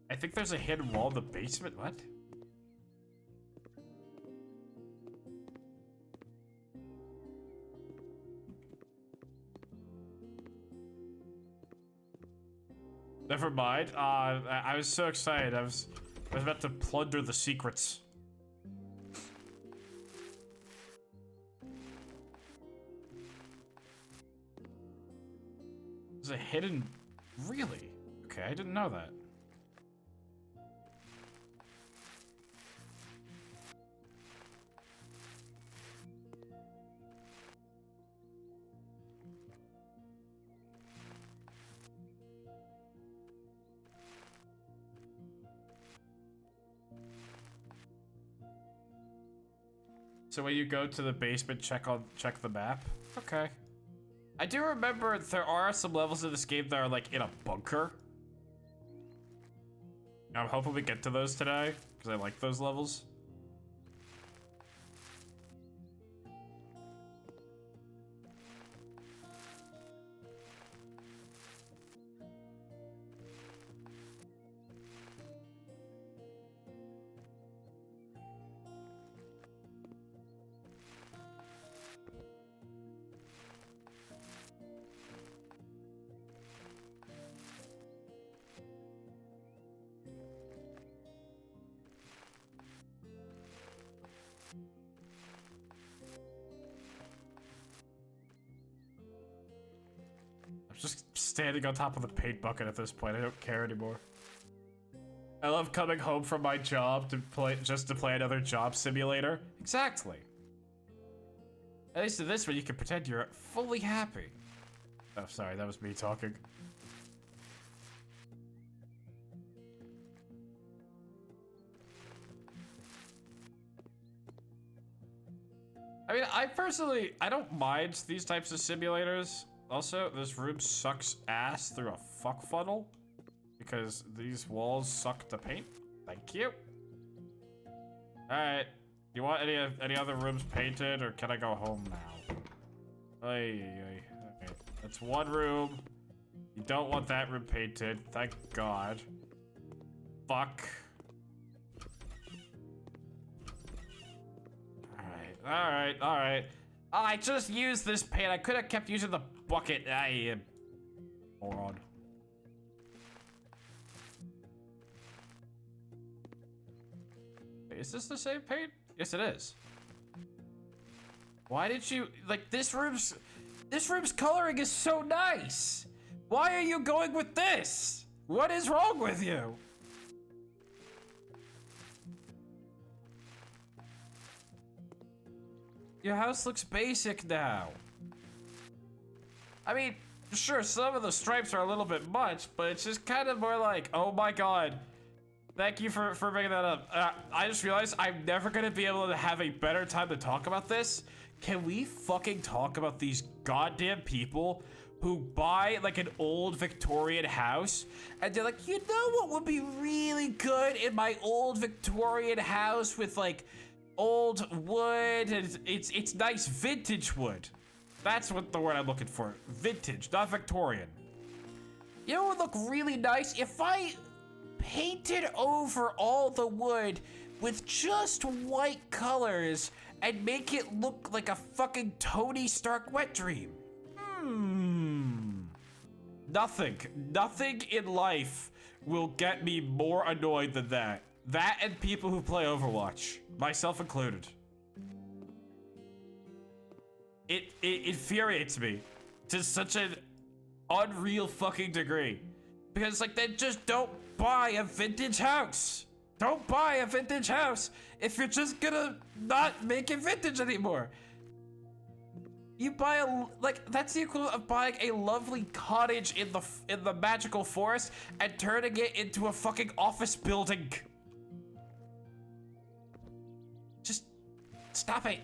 I think there's a hidden wall in the basement. What? Never mind. I was so excited. I was about to plunder the secrets. There's a hidden... Really? Okay, I didn't know that. So when you go to the basement, check the map? Okay. I do remember there are some levels in this game that are like in a bunker. I'm hoping we get to those today, because I like those levels. Just standing on top of the paint bucket at this point. I don't care anymore. I love coming home from my job to play another job simulator. Exactly. At least in this one, you can pretend you're fully happy. Oh, sorry, that was me talking. I mean, I don't mind these types of simulators. Also, this room sucks ass through a fuck funnel because these walls suck to paint. Thank you. All right, you want any other rooms painted, or can I go home now? Okay, that's one room. You don't want that room painted. Thank God. fuck? Alright. I just used this paint. I could have kept using the bucket. I moron. Wait, is this the same paint? Yes, it is. Why did you like this room's coloring is so nice? Why are you going with this? What is wrong with you? Your house looks basic now. I mean, sure, some of the stripes are a little bit much, but it's just kind of more like, oh my god. Thank you for bringing that up. I just realized I'm never gonna be able to have a better time to talk about this. Can we fucking talk about these goddamn people who buy like an old Victorian house and they're like, you know what would be really good in my old Victorian house with like old wood and it's nice vintage wood. That's what the word I'm looking for. Vintage, not Victorian. You know what would look really nice? If I painted over all the wood with just white colors and make it look like a fucking Tony Stark wet dream. Nothing in life will get me more annoyed than that. That and people who play Overwatch, myself included. It infuriates me to such an unreal fucking degree. Because like, then just don't buy a vintage house. Don't buy a vintage house if you're just gonna not make it vintage anymore. You buy a, like, that's the equivalent of buying a lovely cottage in the magical forest and turning it into a fucking office building. Just stop it.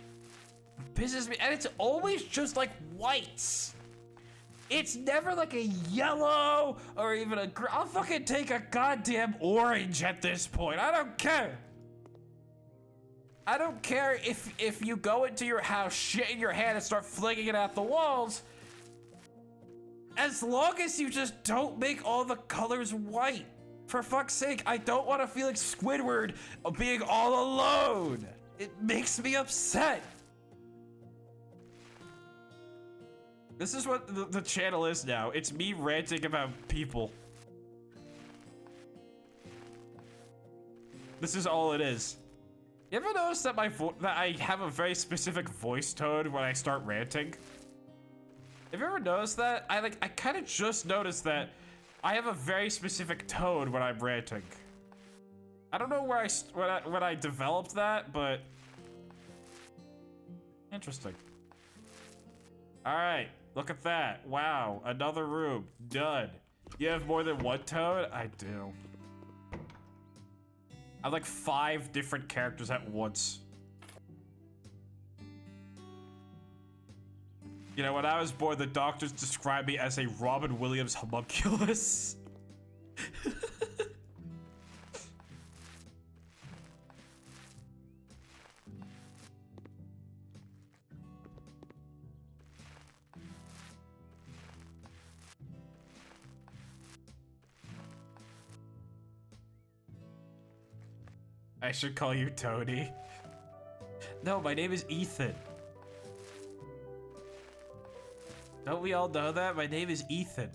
It pisses me, and it's always just like whites. It's never like a yellow or even a I'll fucking take a goddamn orange at this point. I don't care. I don't care if you go into your house, shit in your hand, and start flinging it at the walls. As long as you just don't make all the colors white. For fuck's sake, I don't want to feel like Squidward being all alone. It makes me upset. This is what the channel is now. It's me ranting about people. This is all it is. You ever notice that that I have a very specific voice tone when I start ranting? Have you ever noticed that? I kind of just noticed that I have a very specific tone when I'm ranting. I don't know where when I developed that, but interesting. All right, look at that. Wow, another room, done. You have more than one tone? I do. I have like 5 different characters at once. You know, when I was born, the doctors described me as a Robin Williams homunculus. I should call you Tony. No, my name is Ethan. Don't we all know that? My name is Ethan.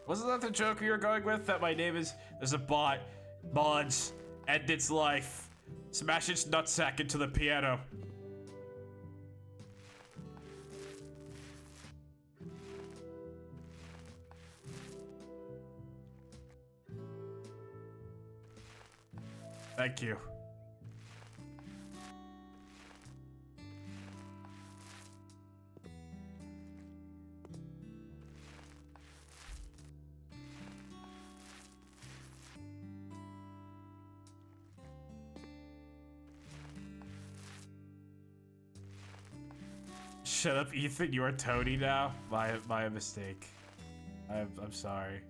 Wasn't that the joke you were going with? That my name is, there's a bot, mods, end its life. Smash its nutsack into the piano. Thank you. Shut up, Ethan. You are Tony now. My mistake. I'm sorry.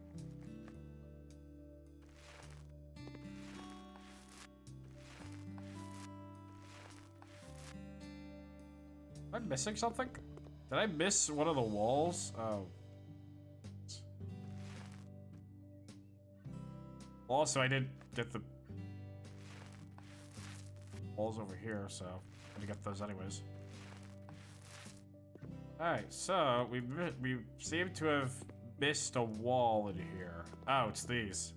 Am I missing something? Did I miss one of the walls? Oh. Also, I didn't get the balls over here, so I'm gonna get those anyways. Alright, so we seem to have missed a wall in here. Oh, it's these.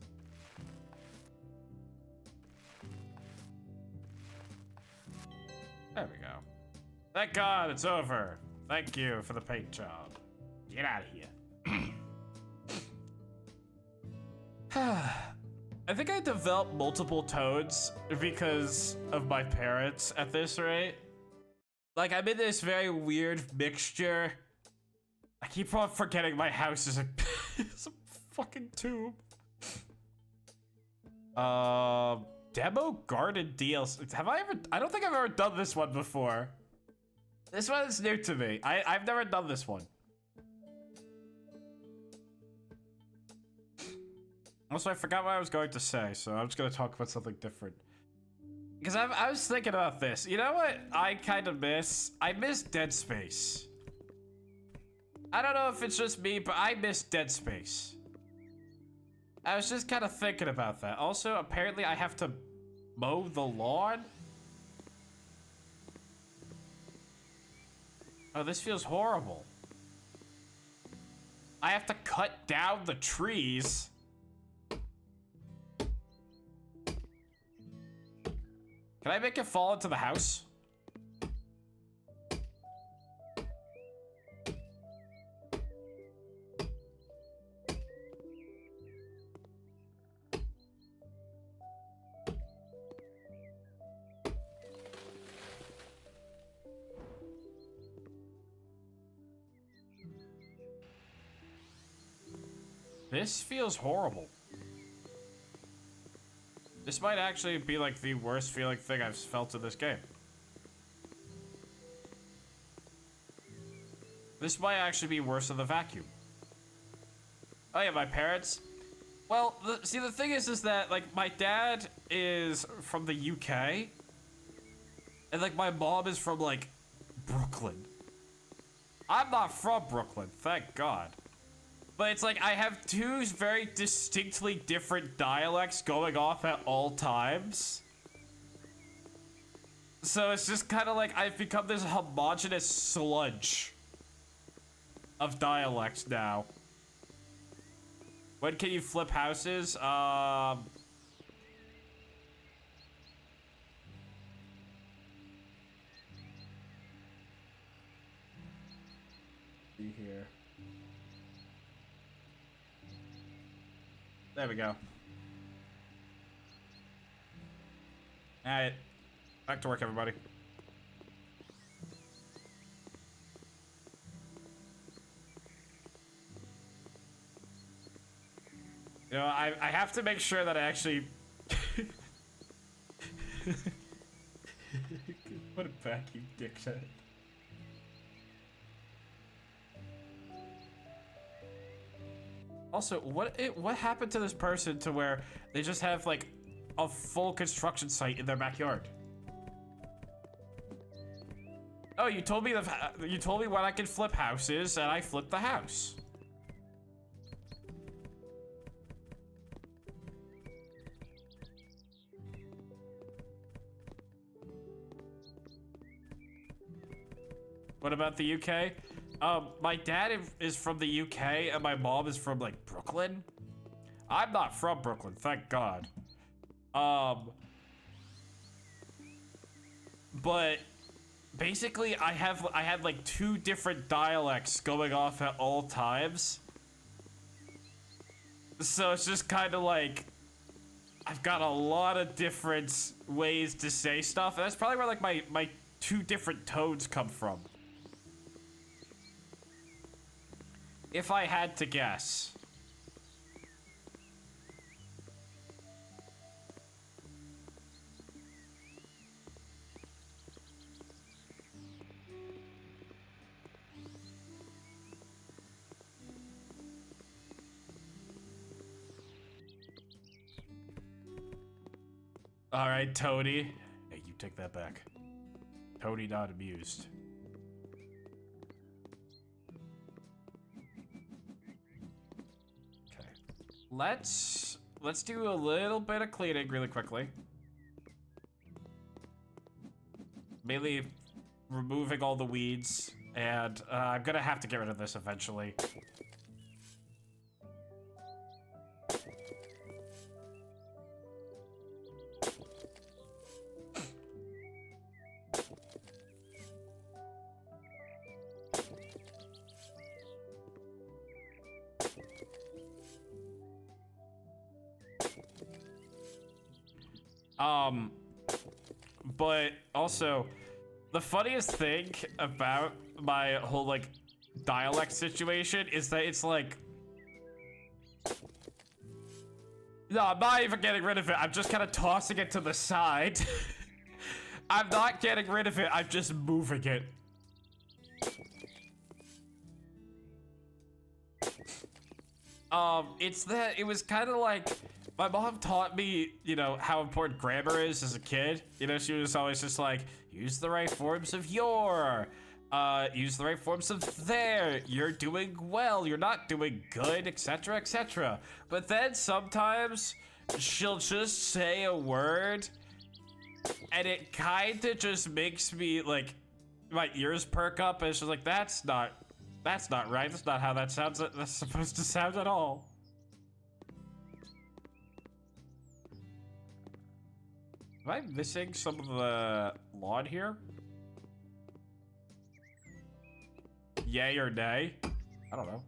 There we go. Thank God it's over. Thank you for the paint job. Get out of here. I think I developed multiple toads because of my parents at this rate. Like, I'm in this very weird mixture. I keep on forgetting my house is a, is a fucking tube. Demo garden DLC. Have I ever? I don't think I've ever done this one before. This one is new to me. I've never done this one. Also, I forgot what I was going to say, so I'm just gonna talk about something different. Because I was thinking about this. You know what I kind of miss? I miss Dead Space. I don't know if it's just me, but I miss Dead Space. I was just kind of thinking about that. Also, apparently I have to mow the lawn. Oh, this feels horrible. I have to cut down the trees. Can I make it fall into the house? This feels horrible. This might actually be like the worst feeling thing I've felt in this game. This might actually be worse than the vacuum. Oh yeah, my parents. Well, see, the thing is that like my dad is from the UK, and like my mom is from like Brooklyn. I'm not from Brooklyn, thank God. But it's like I have two very distinctly different dialects going off at all times. So it's just kind of like I've become this homogenous sludge of dialects now. When can you flip houses? See here. There we go. Alright. Back to work, everybody. You know, I have to make sure that I actually... Put it back, you dickhead. Also, what happened to this person to where they just have like a full construction site in their backyard? Oh, you told me when I can flip houses, and I flipped the house. What about the UK? My dad is from the UK and my mom is from like Brooklyn. I'm not from Brooklyn, thank God. But basically I had like two different dialects going off at all times. So it's just kind of like I've got a lot of different ways to say stuff. And that's probably where like my two different tones come from. If I had to guess. All right, Tony. Hey, you take that back. Tony not amused. let's do a little bit of cleaning really quickly. Mainly removing all the weeds, and I'm gonna have to get rid of this eventually. But also, the funniest thing about my whole, like, dialect situation is that it's like... No, I'm not even getting rid of it. I'm just kind of tossing it to the side. I'm not getting rid of it. I'm just moving it. It's that it was kind of like... My mom taught me, you know, how important grammar is as a kid. You know, she was always just like, use the right forms of your, use the right forms of their, you're doing well, you're not doing good, etc., etc. But then sometimes she'll just say a word and it kind of just makes me, like, my ears perk up and she's like, that's not right. That's not how that sounds. That's supposed to sound at all. Am I missing some of the lawn here? Yay or nay? I don't know.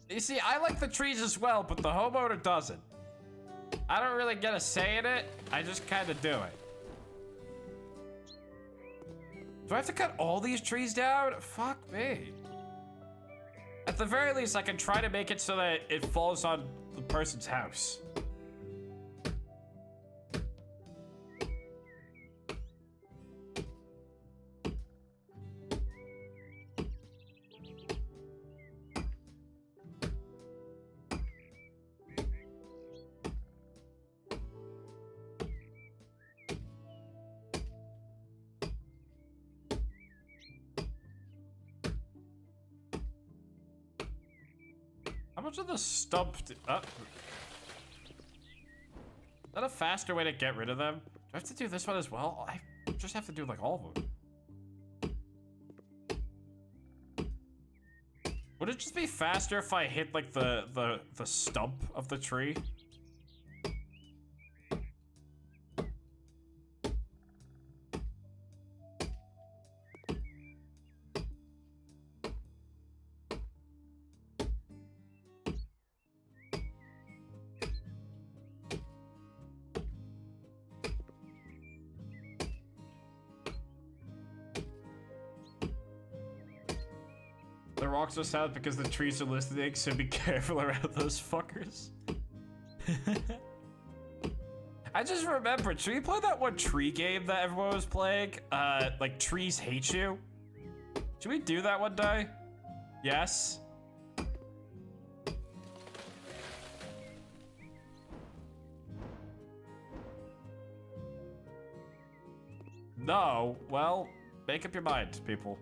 You see, I like the trees as well, but the homeowner doesn't. I don't really get a say in it. I just kind of do it. Do I have to cut all these trees down? Fuck me. At the very least, I can try to make it so that it falls on the person's house. How much of the stump is that a faster way to get rid of them? Do I have to do this one as well? I just have to do like all of them. Would it just be faster if I hit like the stump of the tree? The rocks are sad because the trees are listening, so be careful around those fuckers. I just remembered, should we play that one tree game that everyone was playing? Like Trees Hate You? Should we do that one day? Yes? No? Well, make up your mind, people.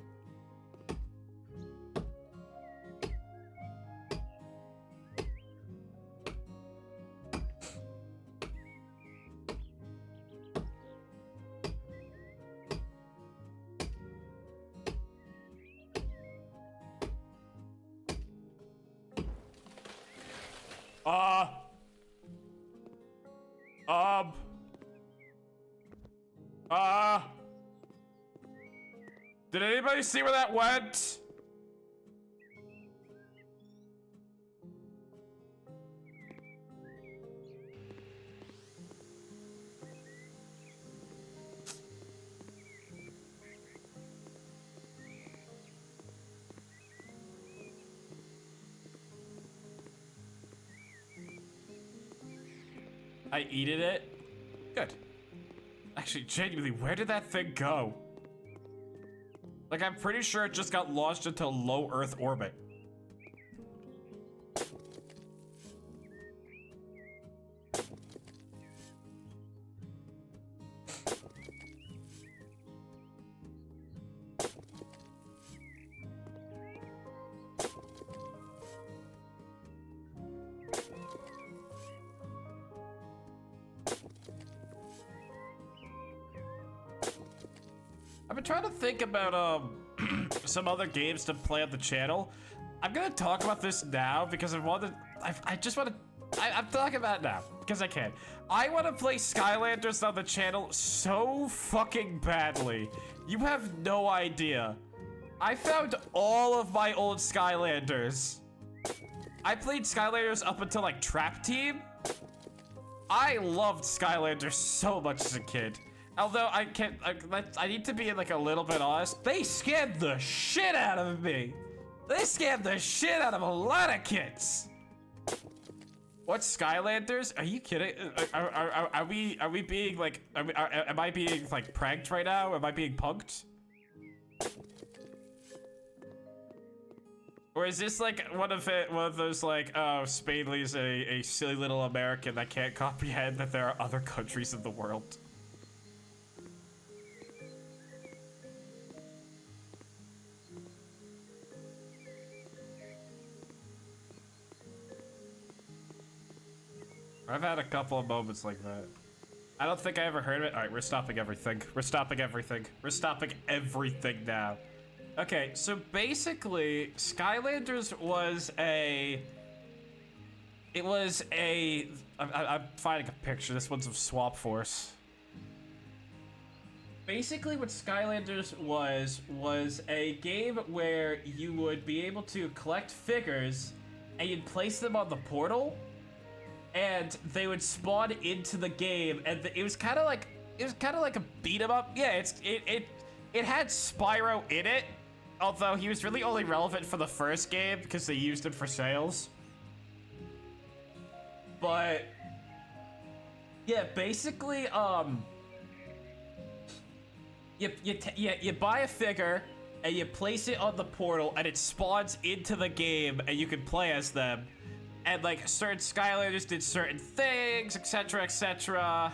Did anybody see where that went? I eated it? Good. Actually, genuinely, where did that thing go? Like, I'm pretty sure it just got launched into low Earth orbit. I've been trying to think about some other games to play on the channel. I'm gonna talk about this now because I'm talking about it now because I can. I want to play Skylanders on the channel so fucking badly. You have no idea. I found all of my old Skylanders. I played Skylanders up until like Trap Team. I loved Skylanders so much as a kid. Although I need to be like a little bit honest. They scared the shit out of me. They scared the shit out of a lot of kids. What Skylanders? Are you kidding? Are we being like? Am I being like pranked right now? Am I being punked? Or is this like one of those like, oh, Spadely's a silly little American that can't comprehend that there are other countries in the world? I've had a couple of moments like that. I don't think I ever heard of it. All right, we're stopping everything. We're stopping everything. We're stopping everything now. Okay, so basically, Skylanders was a... It was a... I'm finding a picture. This one's of Swap Force. Basically, what Skylanders was a game where you would be able to collect figures and you'd place them on the portal and they would spawn into the game, and it was kind of like a beat 'em up. Yeah, it had Spyro in it. Although he was really only relevant for the first game because they used him for sales. But yeah, basically, you buy a figure and you place it on the portal and it spawns into the game and you can play as them. And like certain Skylanders did certain things, etc., etc.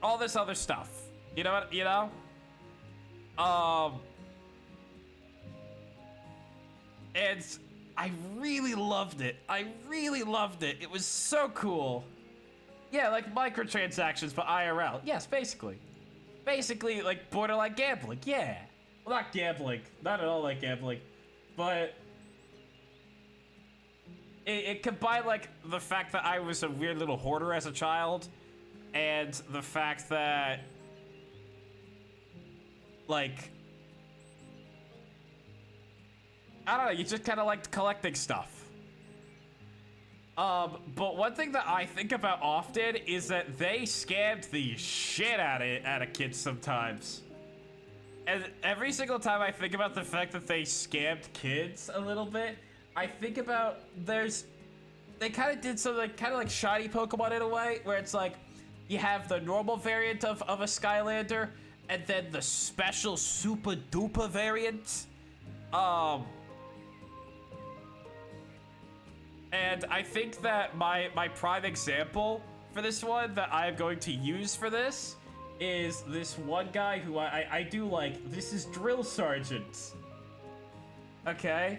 All this other stuff. You know what? You know? And I really loved it. I really loved it. It was so cool. Yeah, like microtransactions, but IRL. Yes, basically. Basically, like borderline gambling. Yeah. Well, not gambling. Not at all like gambling. But it combined like the fact that I was a weird little hoarder as a child, and the fact that, like, I don't know, you just kind of liked collecting stuff. But one thing that I think about often is that they scammed the shit out of kids sometimes. And every single time I think about the fact that they scammed kids a little bit, I think about they kind of did something kind of like shiny Pokemon in a way, where it's like, you have the normal variant of a Skylander, and then the special super duper variant. And I think that my prime example for this one that I'm going to use for this is this one guy who I do like. This is Drill Sergeant. Okay?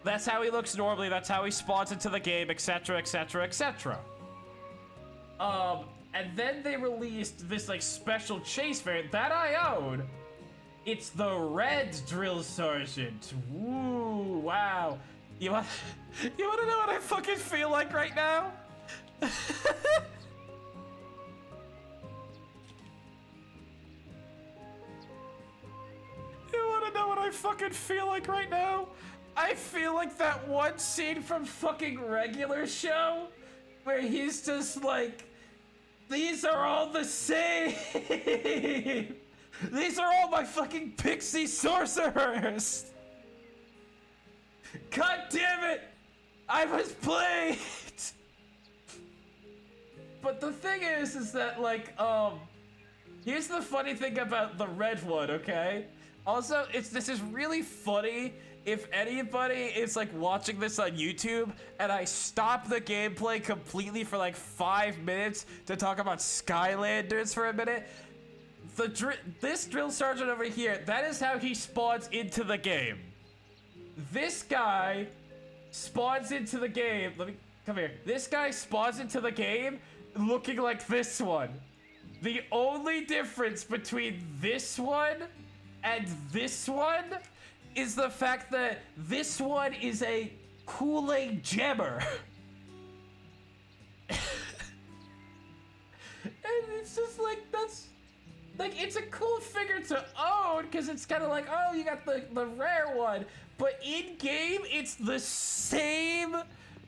That's how he looks normally, that's how he spawns into the game, etc., etc., etc. And then they released this like special chase variant that I own. It's the red Drill Sergeant. Woo, wow. You wanna know what I fucking feel like right now? You wanna know what I fucking feel like right now? I feel like that one scene from fucking Regular Show where he's just like, these are all the same. These are all my fucking pixie sorcerers. God damn it! I was played! But the thing is that like, here's the funny thing about the red one, okay? Also, this is really funny if anybody is like watching this on YouTube and I stop the gameplay completely for like 5 minutes to talk about Skylanders for a minute. This Drill Sergeant over here, that is how he spawns into the game. This guy spawns into the game. Let me Come here. This guy spawns into the game looking like this one. The only difference between this one and this one is the fact that this one is a Kool-Aid jammer. And it's just like, that's... Like, it's a cool figure to own, because it's kind of like, oh, you got the rare one. But in-game, it's the same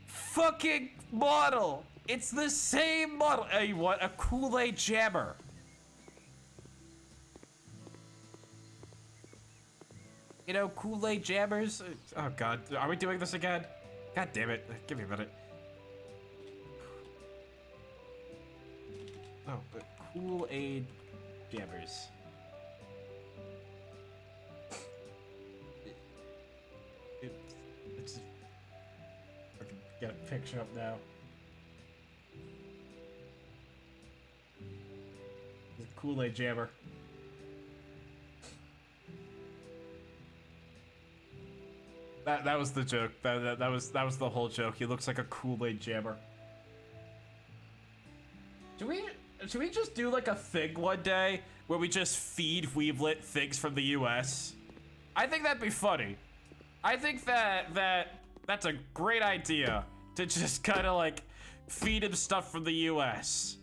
fucking model. It's the same model. Hey, what? A Kool-Aid jammer. You know, Kool-Aid jammers? Oh, God. Are we doing this again? God damn it. Give me a minute. Oh, Kool-Aid jammers. It's I can get a picture up now. The Kool-Aid jammer. That was the joke. That was the whole joke. He looks like a Kool-Aid jammer. Should we just do like a thing one day where we just feed Weeblet things from the US? I think that'd be funny. I think that's a great idea to just kind of like feed him stuff from the US.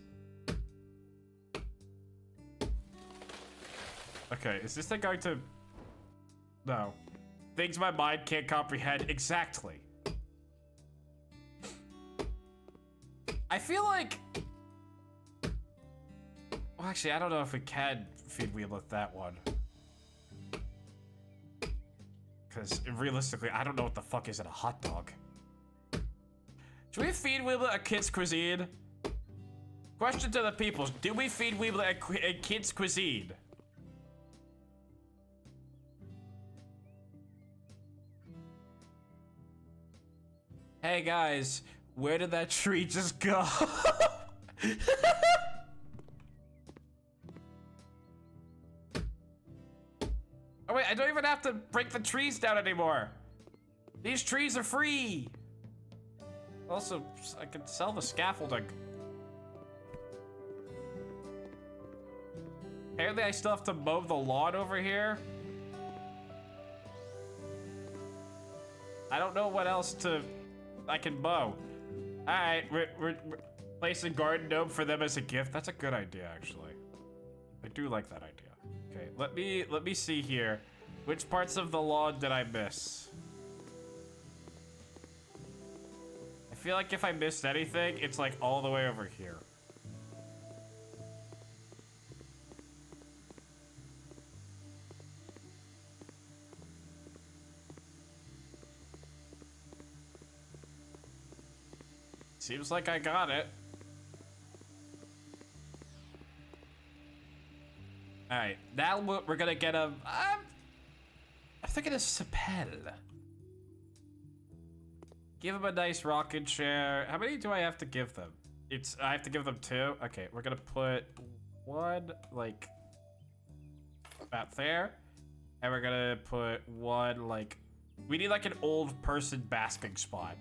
Okay, is this thing going to... No. Things my mind can't comprehend. Exactly. I feel like... Well, actually, I don't know if we can feed Weeblet that one. Because realistically, I don't know what the fuck is in a hot dog. Should we feed Weeblet a kid's cuisine? Question to the people. Do we feed Weeblet a kid's cuisine? Hey guys, where did that tree just go? Oh wait, I don't even have to break the trees down anymore. These trees are free. Also, I can sell the scaffolding. Apparently I still have to mow the lawn over here. I don't know what else I can mow. Alright, we're placing garden gnome for them as a gift. That's a good idea, actually. I do like that idea. Okay, let me see here. Which parts of the lawn did I miss? I feel like if I missed anything, it's like all the way over here. Seems like I got it. Alright, now we're gonna get a... I'm thinking of SpadeSpadely. Give him a nice rocking chair. How many do I have to give them? I have to give them 2? Okay, we're gonna put 1, like, about there. And we're gonna put 1, like... We need, like, an old person basking spot.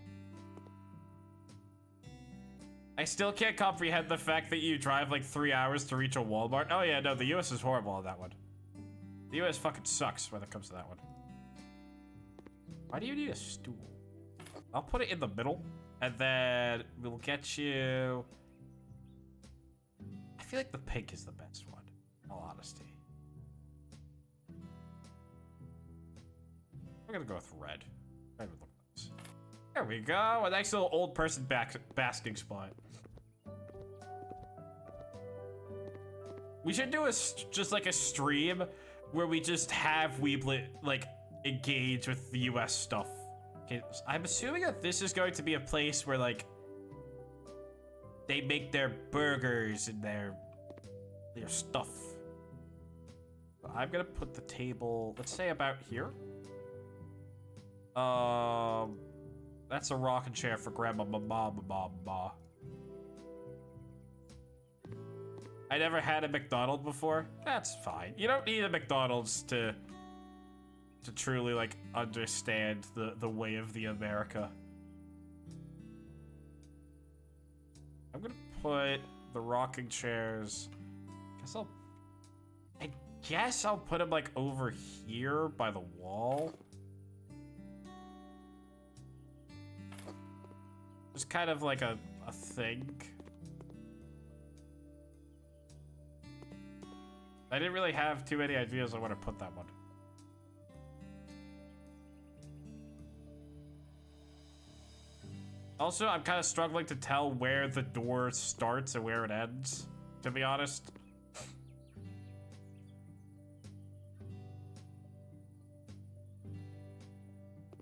I still can't comprehend the fact that you drive like 3 hours to reach a Walmart. Oh yeah, no, the US is horrible on that one. The US fucking sucks when it comes to that one. Why do you need a stool? I'll put it in the middle, and then we'll get you... I feel like the pink is the best one, in all honesty. We're gonna go with red. Red would look nice. There we go, a nice little old person basking spot. We should do just like a stream where we just have Weeblet like engage with the US stuff. Okay, I'm assuming that this is going to be a place where like they make their burgers and their stuff. I'm gonna put the table, let's say about here. That's a rocking chair for Grandma Mama. I never had a McDonald's before. That's fine. You don't need a McDonald's to truly like understand the way of the America. I'm gonna put the rocking chairs. I guess I'll put them like over here by the wall. Just kind of like a thing. I didn't really have too many ideas on where to put that one. Also, I'm kind of struggling to tell where the door starts and where it ends, to be honest.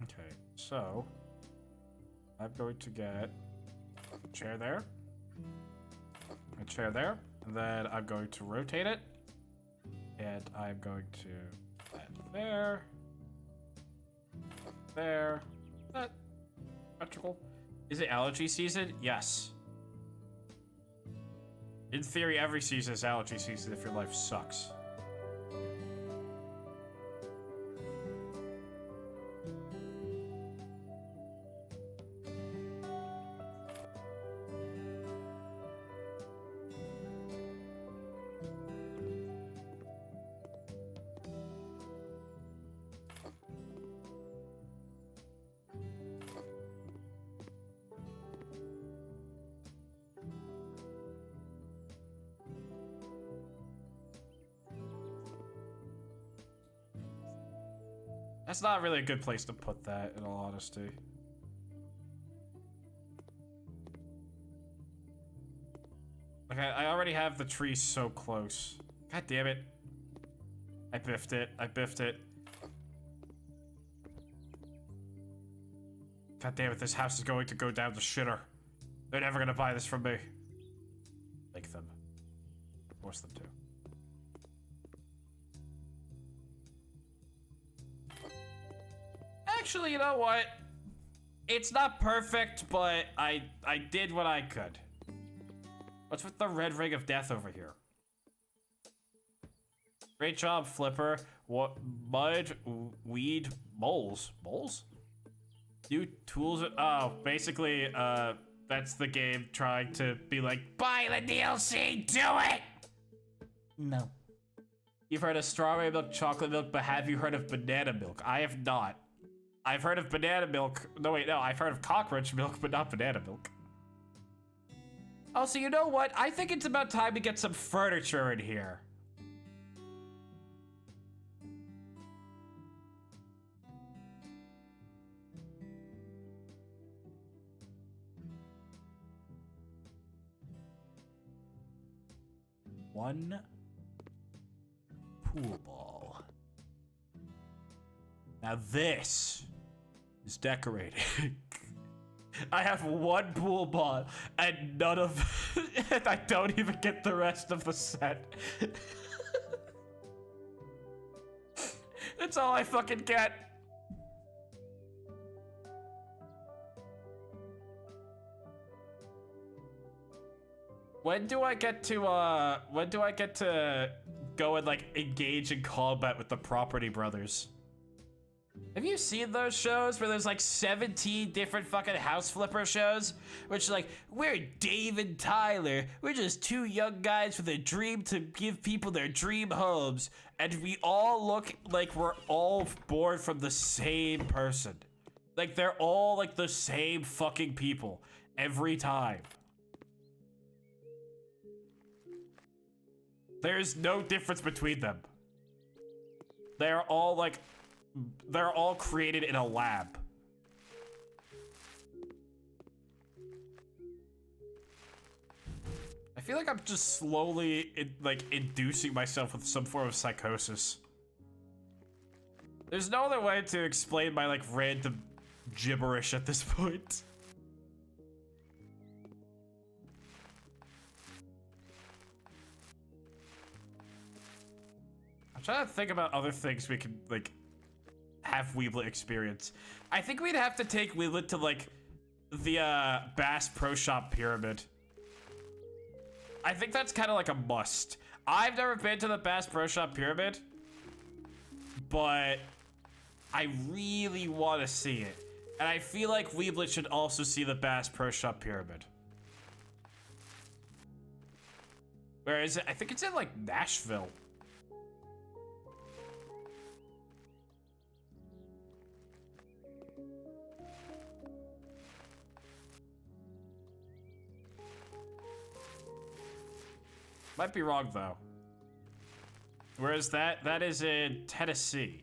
Okay, so I'm going to get a chair there, a chair there, and then I'm going to rotate it, and I'm going to put that there, that symmetrical. Is it allergy season? Yes. In theory, every season is allergy season if your life sucks. That's not really a good place to put that, in all honesty. Okay, I already have the tree so close. God damn it. I biffed it. I biffed it. God damn it, this house is going to go down the shitter. They're never gonna buy this from me. Make them. Force them to. Actually, you know what? It's not perfect, but I did what I could. What's with the red ring of death over here? Great job, Flipper. What? Mud, weed, moles. Moles? New tools. Oh, basically, that's the game trying to be like, buy the DLC, do it! No. You've heard of strawberry milk, chocolate milk, but have you heard of banana milk? I have not. I've heard of banana milk. No, wait, no. I've heard of cockroach milk, but not banana milk. Also, you know what? I think it's about time to get some furniture in here. One pool ball. Now this is decorating. I have one pool ball and none of and I don't even get the rest of the set. That's all I fucking get. When do I get to go and like engage in combat with the Property Brothers? Have you seen those shows where there's like 17 different fucking house flipper shows? Which like, we're Dave and Tyler. We're just two young guys with a dream to give people their dream homes. And we all look like we're all born from the same person. Like they're all like the same fucking people every time. There's no difference between them. They're all like, they're all created in a lab. I feel like I'm just slowly inducing myself with some form of psychosis. There's no other way to explain my like random gibberish at this point. I'm trying to think about other things we could like have Weeblet experience. I think we'd have to take Weeblet to like the Bass Pro Shop Pyramid. I think that's kind of like a must. I've never been to the Bass Pro Shop Pyramid, but I really want to see it. And I feel like Weeblet should also see the Bass Pro Shop Pyramid. Where is it? I think it's in like Nashville. Might be wrong though. Whereas that is in Tennessee.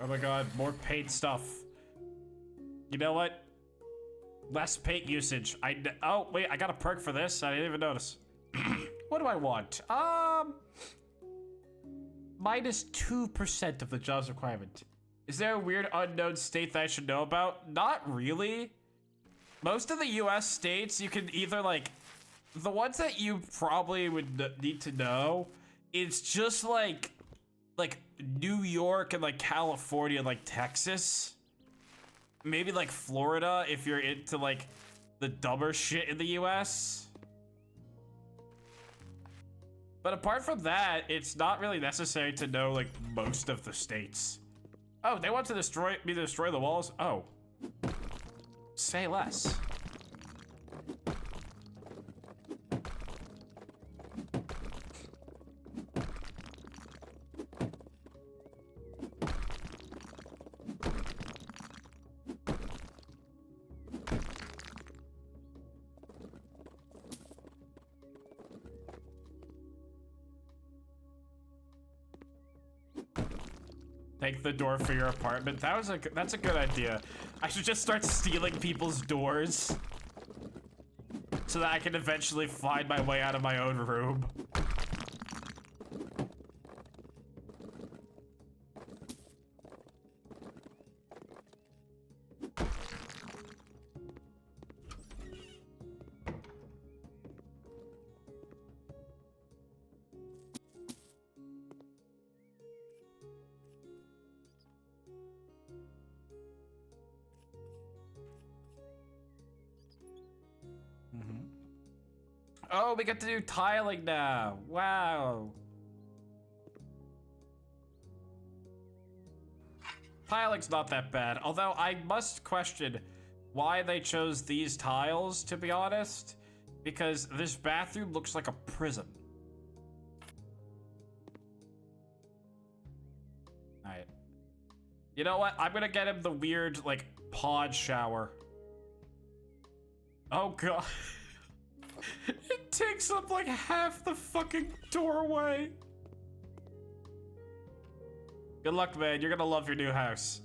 Oh my god, more paint stuff. You know what? Less paint usage. Oh, wait, I got a perk for this. I didn't even notice. What do I want? Minus 2% of the jobs requirement. Is there a weird unknown state that I should know about? Not really. Most of the US states, you can either like, the ones that you probably would need to know, it's just like New York and like California and like Texas. Maybe like Florida if you're into like the dumber shit in the US. But apart from that, it's not really necessary to know like most of the states. Oh, they want to destroy the walls? Oh. Say less. Take the door for your apartment. That's a good idea. I should just start stealing people's doors so that I can eventually find my way out of my own room. Oh, we get to do tiling now. Wow. Tiling's not that bad, although I must question why they chose these tiles, to be honest, because this bathroom looks like a prison. Alright. You know what? I'm gonna get him the weird, like, pod shower. Oh, God. It takes up like half the fucking doorway. Good luck, man. You're gonna love your new house.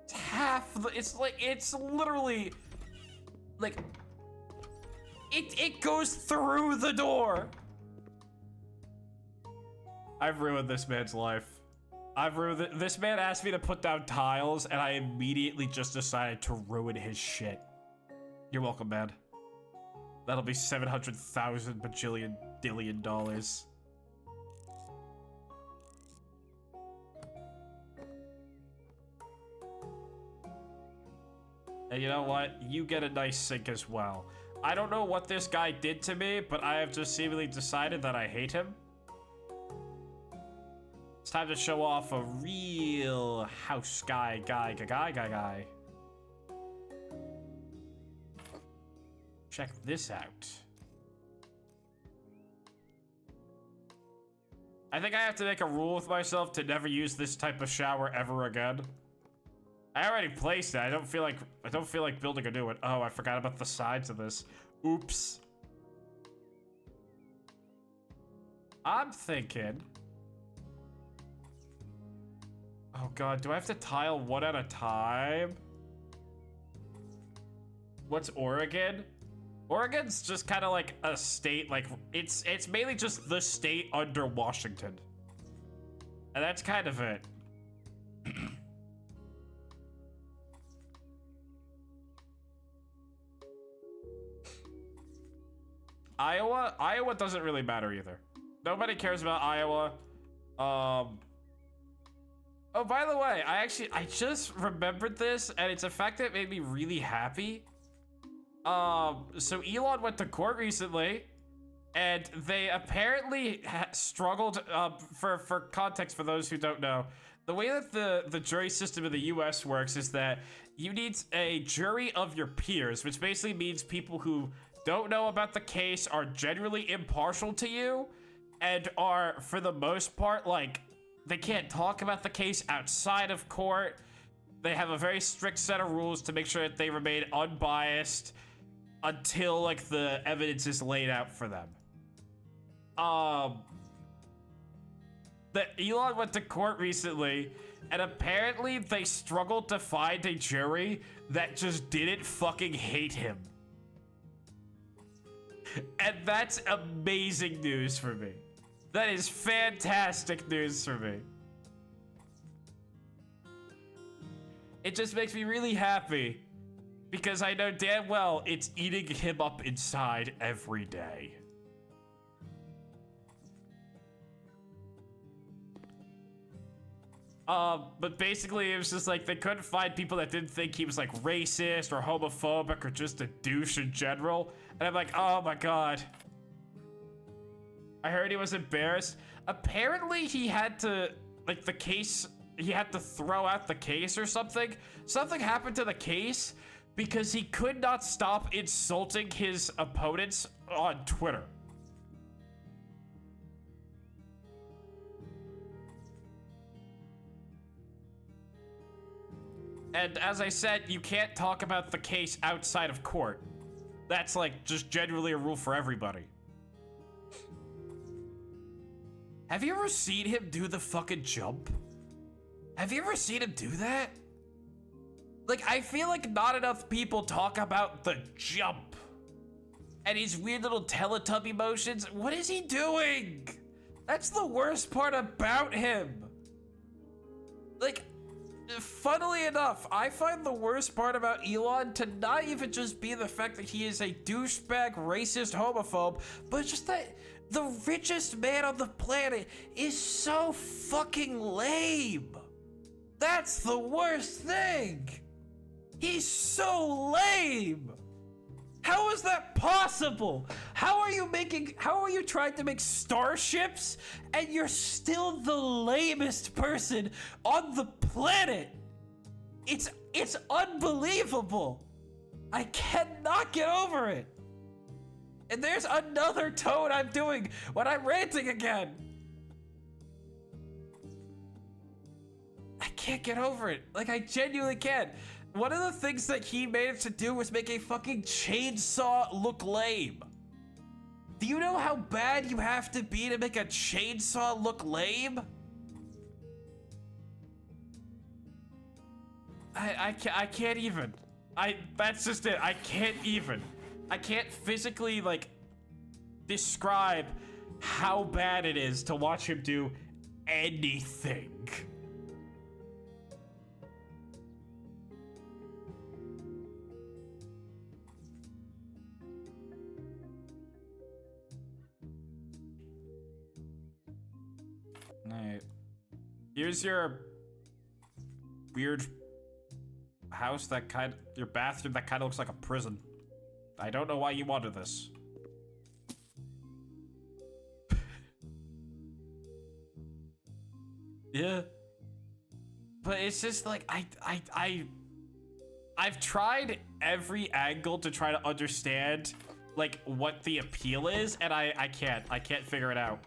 It's half the, it's literally like it goes through the door. I've ruined this man's life. I've ruined it. This man asked me to put down tiles, and I immediately just decided to ruin his shit. You're welcome, man. That'll be 700,000 bajillion dillion dollars. And you know what? You get a nice sink as well. I don't know what this guy did to me, but I have just seemingly decided that I hate him. It's time to show off a real house guy. Check this out. I think I have to make a rule with myself to never use this type of shower ever again. I already placed it. I don't feel like building a new one. Oh, I forgot about the sides of this. Oops. I'm thinking. Oh god, do I have to tile one at a time? What's Oregon? Oregon's just kind of like a state, like it's mainly just the state under Washington. And that's kind of it. Iowa doesn't really matter either. Nobody cares about Iowa. Oh, by the way, I just remembered this, and it's a fact that made me really happy. So Elon went to court recently, and they apparently struggled, for context for those who don't know, the way that the jury system in the US works is that you need a jury of your peers, which basically means people who don't know about the case, are generally impartial to you, and are, for the most part, like, they can't talk about the case outside of court. They have a very strict set of rules to make sure that they remain unbiased until, like, the evidence is laid out for them. That Elon went to court recently, and apparently they struggled to find a jury that just didn't fucking hate him. And that's amazing news for me. That is fantastic news for me. It just makes me really happy, because I know damn well it's eating him up inside every day. But basically it was just like they couldn't find people that didn't think he was like racist or homophobic or just a douche in general. And I'm like, oh my god. I heard he was embarrassed. Apparently he had to, like, the case, he had to throw out the case or something. Something happened to the case because he could not stop insulting his opponents on Twitter. And as I said, you can't talk about the case outside of court. That's like just generally a rule for everybody. Have you ever seen him do the fucking jump? Have you ever seen him do that? Like, I feel like not enough people talk about the jump. And his weird little Teletubby motions. What is he doing? That's the worst part about him. Like, funnily enough, I find the worst part about Elon to not even just be the fact that he is a douchebag, racist, homophobe, but just that the richest man on the planet is so fucking lame. That's the worst thing. He's so lame. How is that possible? How are you trying to make starships and you're still the lamest person on the planet? It's unbelievable. I cannot get over it. And there's another tone I'm doing when I'm ranting again. I can't get over it. Like, I genuinely can't. One of the things that he managed to do was make a fucking chainsaw look lame. Do you know how bad you have to be to make a chainsaw look lame? I can't even. That's just it. I can't even. I can't physically, like, describe how bad it is to watch him do anything. Alright. Here's your weird house your bathroom that kind of looks like a prison. I don't know why you wanted this. Yeah. But it's just like, I've tried every angle to try to understand, like, what the appeal is, and I can't figure it out.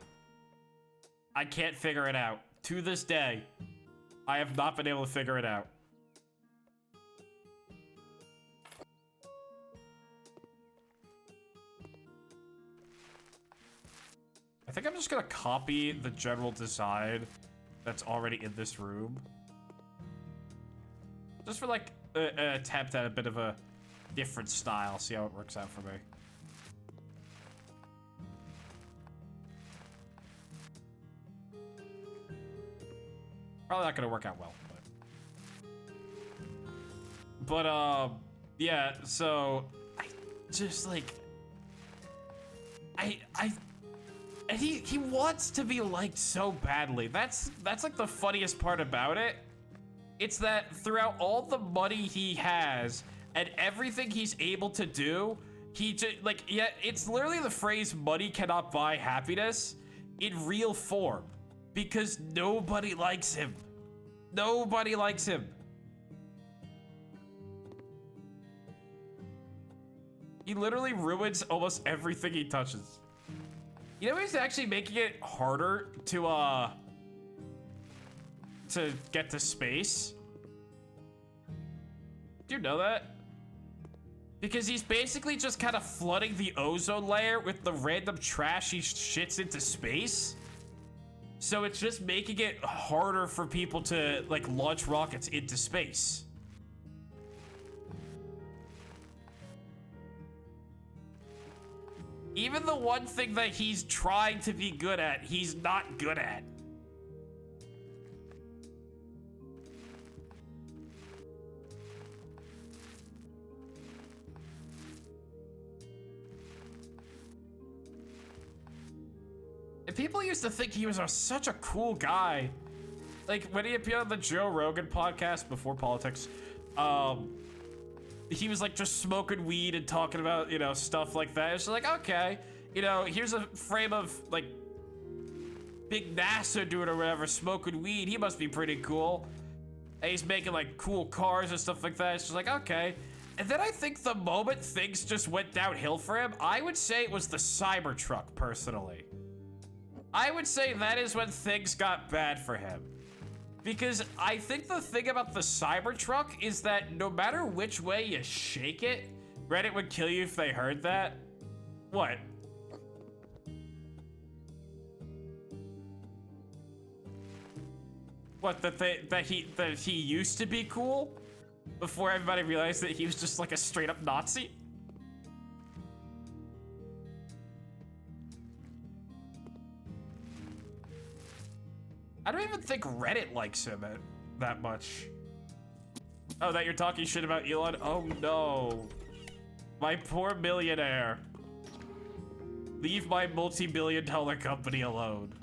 I can't figure it out. To this day, I have not been able to figure it out. I think I'm just gonna copy the general design that's already in this room. Just for, like, an attempt at a bit of a different style. See how it works out for me. Probably not gonna work out well, but yeah, so I just, like, and he wants to be liked so badly. That's like the funniest part about it. It's that throughout all the money he has and everything he's able to do, he just like, yeah, it's literally the phrase money cannot buy happiness in real form because nobody likes him. Nobody likes him. He literally ruins almost everything he touches. You know he's actually making it harder to get to space? Do you know that? Because he's basically just kind of flooding the ozone layer with the random trash he shits into space. So it's just making it harder for people to like launch rockets into space. Even the one thing that he's trying to be good at, he's not good at. And people used to think he was such a cool guy. Like when he appeared on the Joe Rogan podcast before politics, he was like just smoking weed and talking about, you know, stuff like that. It's like, okay, you know, here's a frame of like big NASA dude or whatever smoking weed. He must be pretty cool. And he's making like cool cars and stuff like that. It's just like, okay. And then I think the moment things just went downhill for him, I would say it was the Cybertruck, personally. I would say that is when things got bad for him. Because I think the thing about the Cybertruck is that no matter which way you shake it, Reddit would kill you if they heard that. What? What, that he used to be cool? Before everybody realized that he was just like a straight up Nazi? I don't even think Reddit likes him that much. Oh, that you're talking shit about Elon? Oh no. My poor millionaire. Leave my multi-billion-dollar company alone.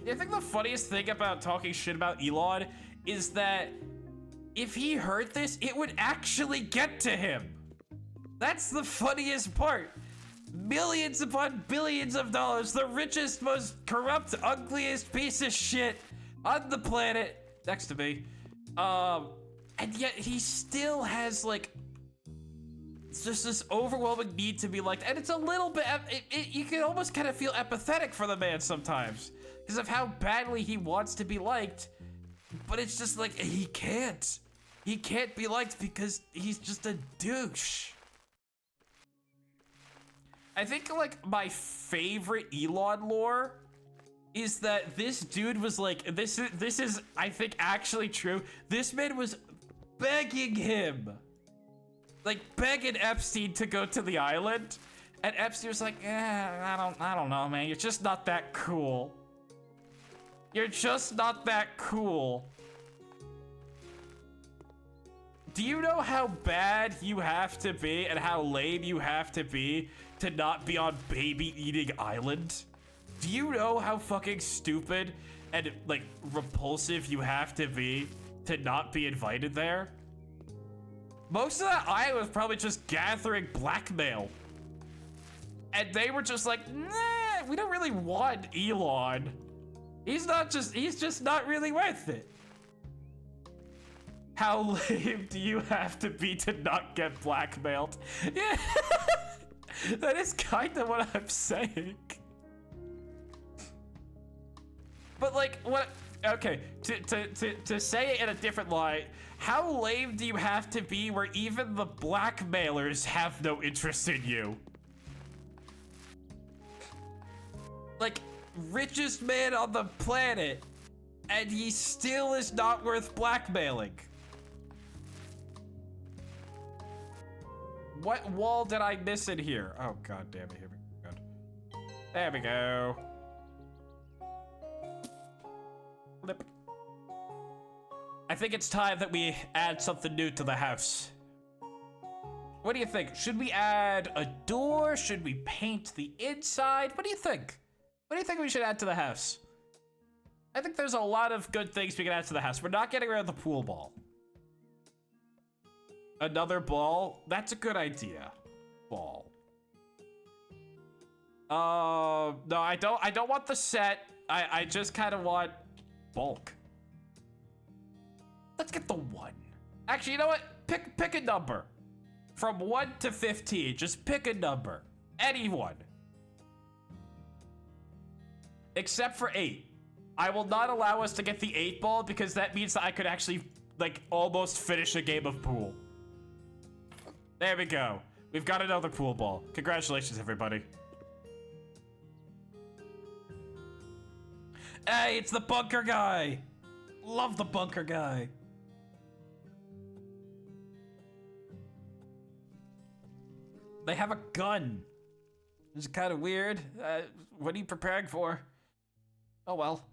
I think the funniest thing about talking shit about Elon is that if he heard this, it would actually get to him. That's the funniest part. Millions upon billions of dollars, the richest, most corrupt, ugliest piece of shit on the planet, next to me. And yet he still has like, it's just this overwhelming need to be liked. And it's a little bit, you can almost kind of feel empathetic for the man sometimes because of how badly he wants to be liked. But it's just like, he can't be liked because he's just a douche. I think like my favorite Elon lore is that this dude was like, this is I think actually true. This man was begging him, like begging Epstein to go to the island, and Epstein was like, I don't know, man. You're just not that cool. You're just not that cool. Do you know how bad you have to be and how lame you have to be to not be on Baby Eating Island? Do you know how fucking stupid and like repulsive you have to be to not be invited there? Most of that island was probably just gathering blackmail. And they were just like, nah, we don't really want Elon. He's just not really worth it. How lame do you have to be to not get blackmailed? Yeah, that is kind of what I'm saying. But like, what? Okay, to say it in a different light, how lame do you have to be where even the blackmailers have no interest in you? Like, richest man on the planet, and he still is not worth blackmailing. What wall did I miss in here? Oh, god damn it, here we go. There we go. Flip. I think it's time that we add something new to the house. What do you think? Should we add a door? Should we paint the inside? What do you think? What do you think we should add to the house? I think there's a lot of good things we can add to the house. We're not getting rid of the pool ball. Another ball? That's a good idea. Ball. No, I don't want the set. I just kind of want bulk. Let's get the 1. Actually, you know what? Pick a number. From 1 to 15, just pick a number. Any one. Except for 8. I will not allow us to get the 8 ball because that means that I could actually, like, almost finish a game of pool. There we go. We've got another pool ball. Congratulations, everybody. Hey, it's the bunker guy. Love the bunker guy. They have a gun. It's kind of weird. What are you preparing for? Oh well.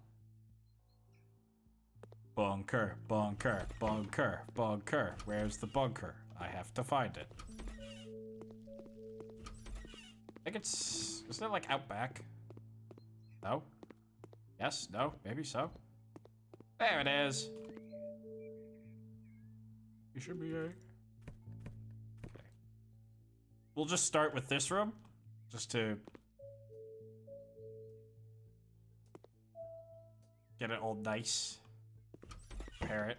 Bunker, bunker, bunker, bunker. Where's the bunker? I have to find it. I think it's... Isn't it like out back? No? Yes? No? Maybe so? There it is. You should be right. Okay. We'll just start with this room. Just to... get it all nice. Prepare it.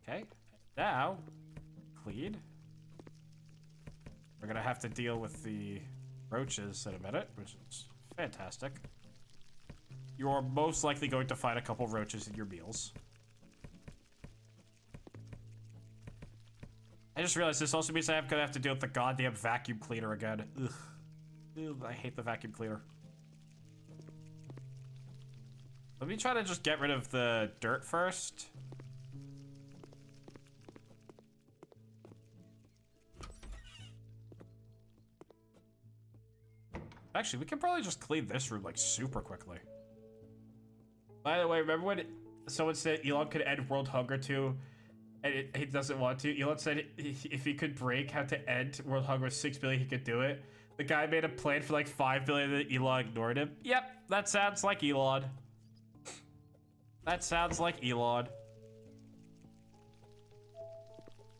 Okay. Now... clean. We're gonna have to deal with the roaches in a minute, which is fantastic. You're most likely going to find a couple roaches in your meals. I just realized this also means I'm gonna have to deal with the goddamn vacuum cleaner again. Ugh. Ugh, I hate the vacuum cleaner. Let me try to just get rid of the dirt first. Actually, we can probably just clean this room like super quickly. By the way, remember when someone said Elon could end world hunger too, and he doesn't want to? Elon said if he could break how to end world hunger with 6 billion, he could do it. The guy made a plan for like 5 billion and Elon ignored him. Yep, that sounds like Elon. That sounds like Elon.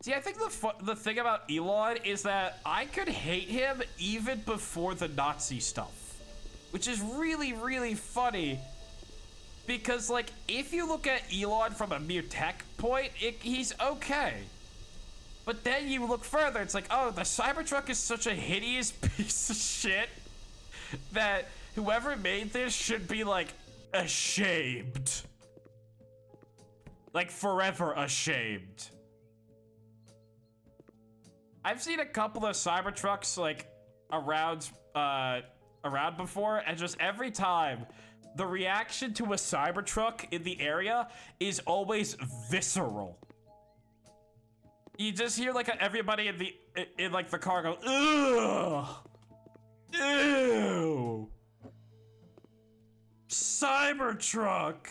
See, I think the thing about Elon is that I could hate him even before the Nazi stuff. Which is really, really funny. Because, like, if you look at Elon from a mere tech point, he's okay. But then you look further, it's like, oh, the Cybertruck is such a hideous piece of shit that whoever made this should be, like, ashamed. Like, forever ashamed. I've seen a couple of Cybertrucks, like, around before, and just every time, the reaction to a Cybertruck in the area is always visceral. You just hear, like, everybody in like, the car go, ugh! Ew! Cybertruck!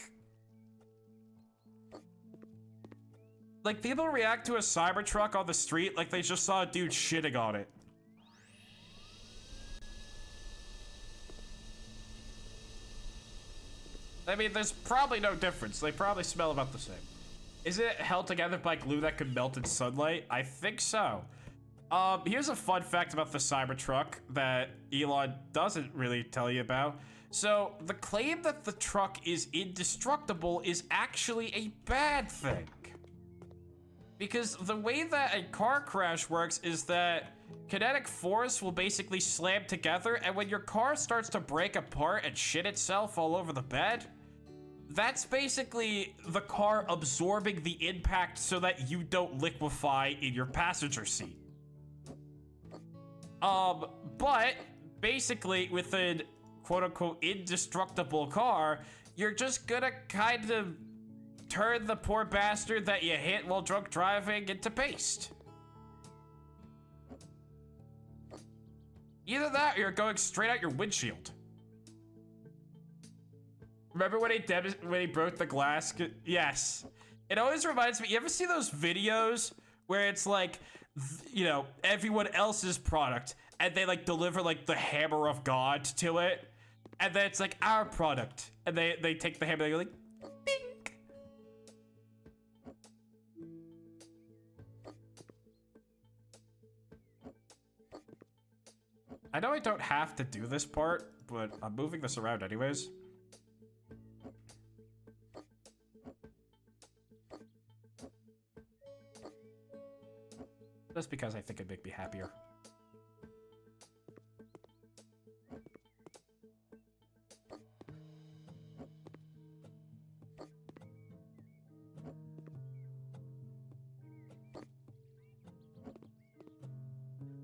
Like, people react to a Cybertruck on the street like they just saw a dude shitting on it. I mean, there's probably no difference. They probably smell about the same. Is it held together by glue that could melt in sunlight? I think so. Here's a fun fact about the Cybertruck that Elon doesn't really tell you about. So, the claim that the truck is indestructible is actually a bad thing. Because the way that a car crash works is that kinetic force will basically slam together, and when your car starts to break apart and shit itself all over the bed, that's basically the car absorbing the impact so that you don't liquefy in your passenger seat. But basically with a quote-unquote indestructible car, you're just gonna kind of turn the poor bastard that you hit while drunk driving into paste. Either that or you're going straight out your windshield. Remember when he broke the glass? Yes. It always reminds me, you ever see those videos where it's like you know, everyone else's product, and they like deliver like the hammer of God to it, and then it's like our product, and they take the hammer, and they go like, bing. I know I don't have to do this part, but I'm moving this around anyways. Just because I think it'd make me happier.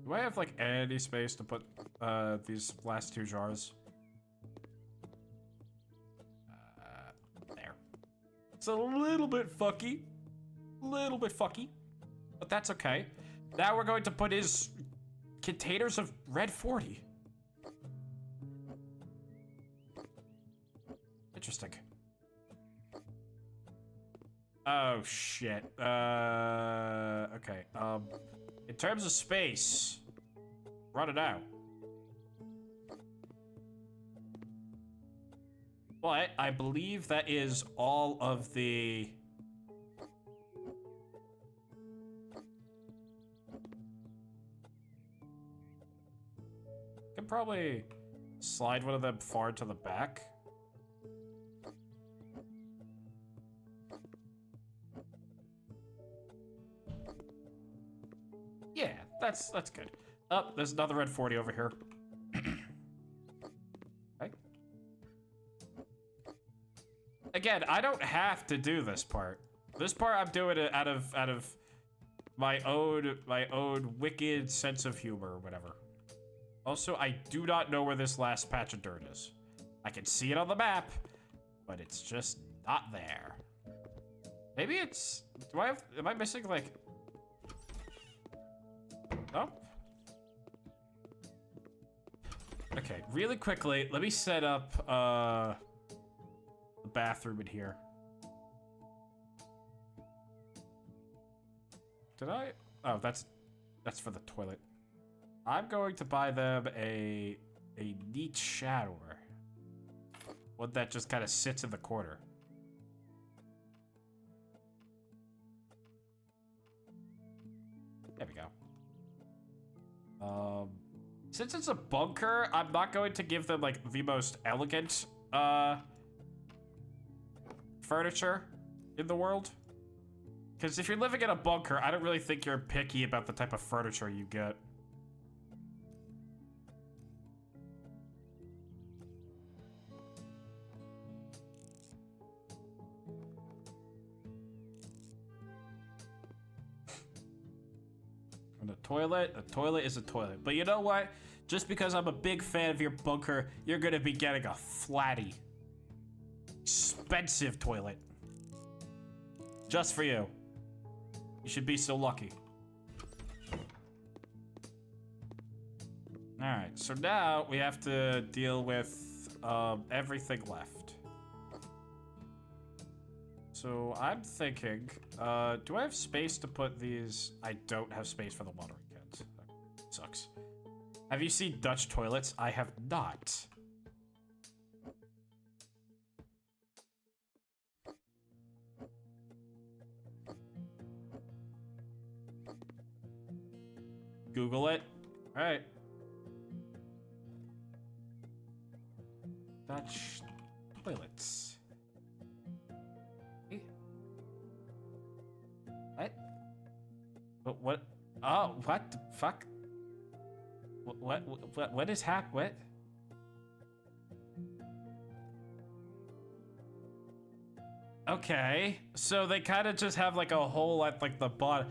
Do I have like any space to put these last two jars? There. It's a little bit fucky. Little bit fucky. But that's okay. Now we're going to put his containers of red 40. Interesting. Oh shit. Okay. In terms of space, run it out. But I believe that is all of the... Can probably slide one of them far to the back. Yeah, that's good. Oh, there's another red 40 over here. Okay. Again, I don't have to do this part. This part I'm doing it out of my own wicked sense of humor or whatever. Also, I do not know where this last patch of dirt is. I can see it on the map, but it's just not there. Maybe it's... Am I missing, like... Oh. Okay, really quickly, let me set up, the bathroom in here. Did I? Oh, that's for the toilet. I'm going to buy them a neat shower. One that just kind of sits in the corner. There we go. Since it's a bunker, I'm not going to give them like the most elegant furniture in the world. Because if you're living in a bunker, I don't really think you're picky about the type of furniture you get. And a toilet is a toilet. But you know what? Just because I'm a big fan of your bunker, you're gonna be getting a flatty, expensive toilet. Just for you. You should be so lucky. Alright, so now we have to deal with everything left. So I'm thinking, do I have space to put these? I don't have space for the watering cans. That sucks. Have you seen Dutch toilets? I have not. Google it. All right. Dutch toilets. What? What? Oh, what the fuck? What is what? Okay, so they kind of just have like a hole at like the bottom.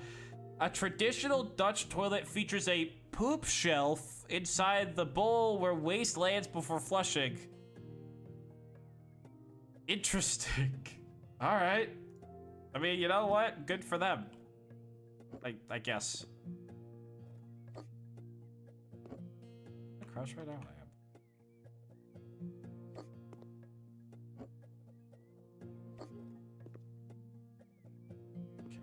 A traditional Dutch toilet features a poop shelf inside the bowl where waste lands before flushing. Interesting. All right. I mean, you know what? Good for them. I guess. I crouch right now? I am. Okay.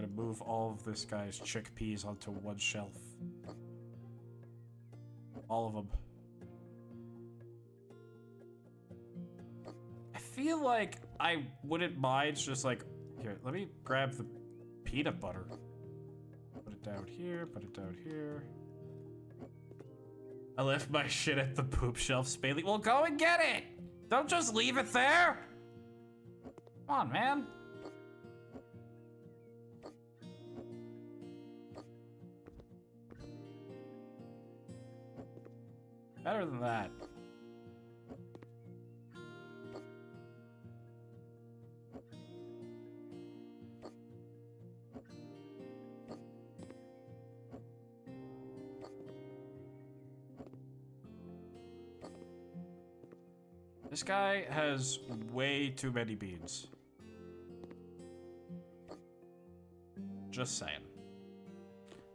gonna move all of this guy's chickpeas onto one shelf. All of them. I feel like I wouldn't mind just like, here, let me grab the peanut butter. Put it down here, put it down here. I left my shit at the poop shelf, Spadely. Well, go and get it! Don't just leave it there! Come on, man. Better than that. This guy has way too many beans. Just saying.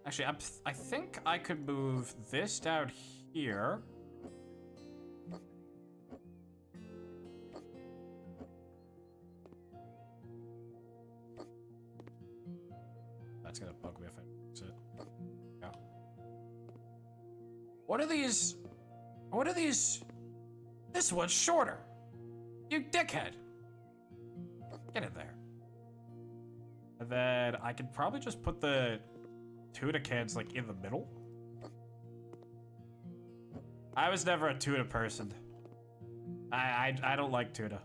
Actually, I think I could move this down here. That's gonna bug me if I fix it. Yeah. What are these? What are these? This one's shorter. You dickhead. Get in there. And then I could probably just put the tuna cans like in the middle. I was never a tuna person. I don't like tuna.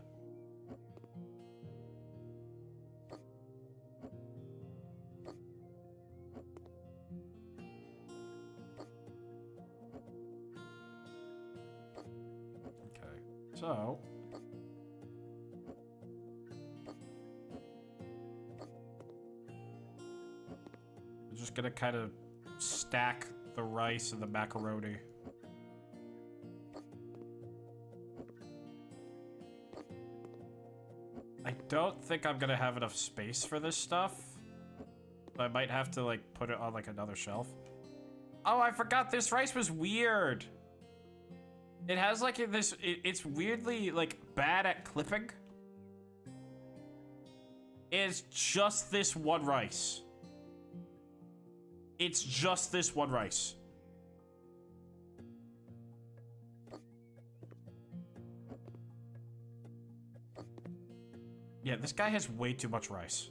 So, I'm just gonna kind of stack the rice and the macaroni. I don't think I'm gonna have enough space for this stuff. So I might have to like put it on like another shelf. Oh, I forgot this rice was weird. It has like this, it's weirdly like bad at clipping. It's just this one rice. It's just this one rice. Yeah, this guy has way too much rice.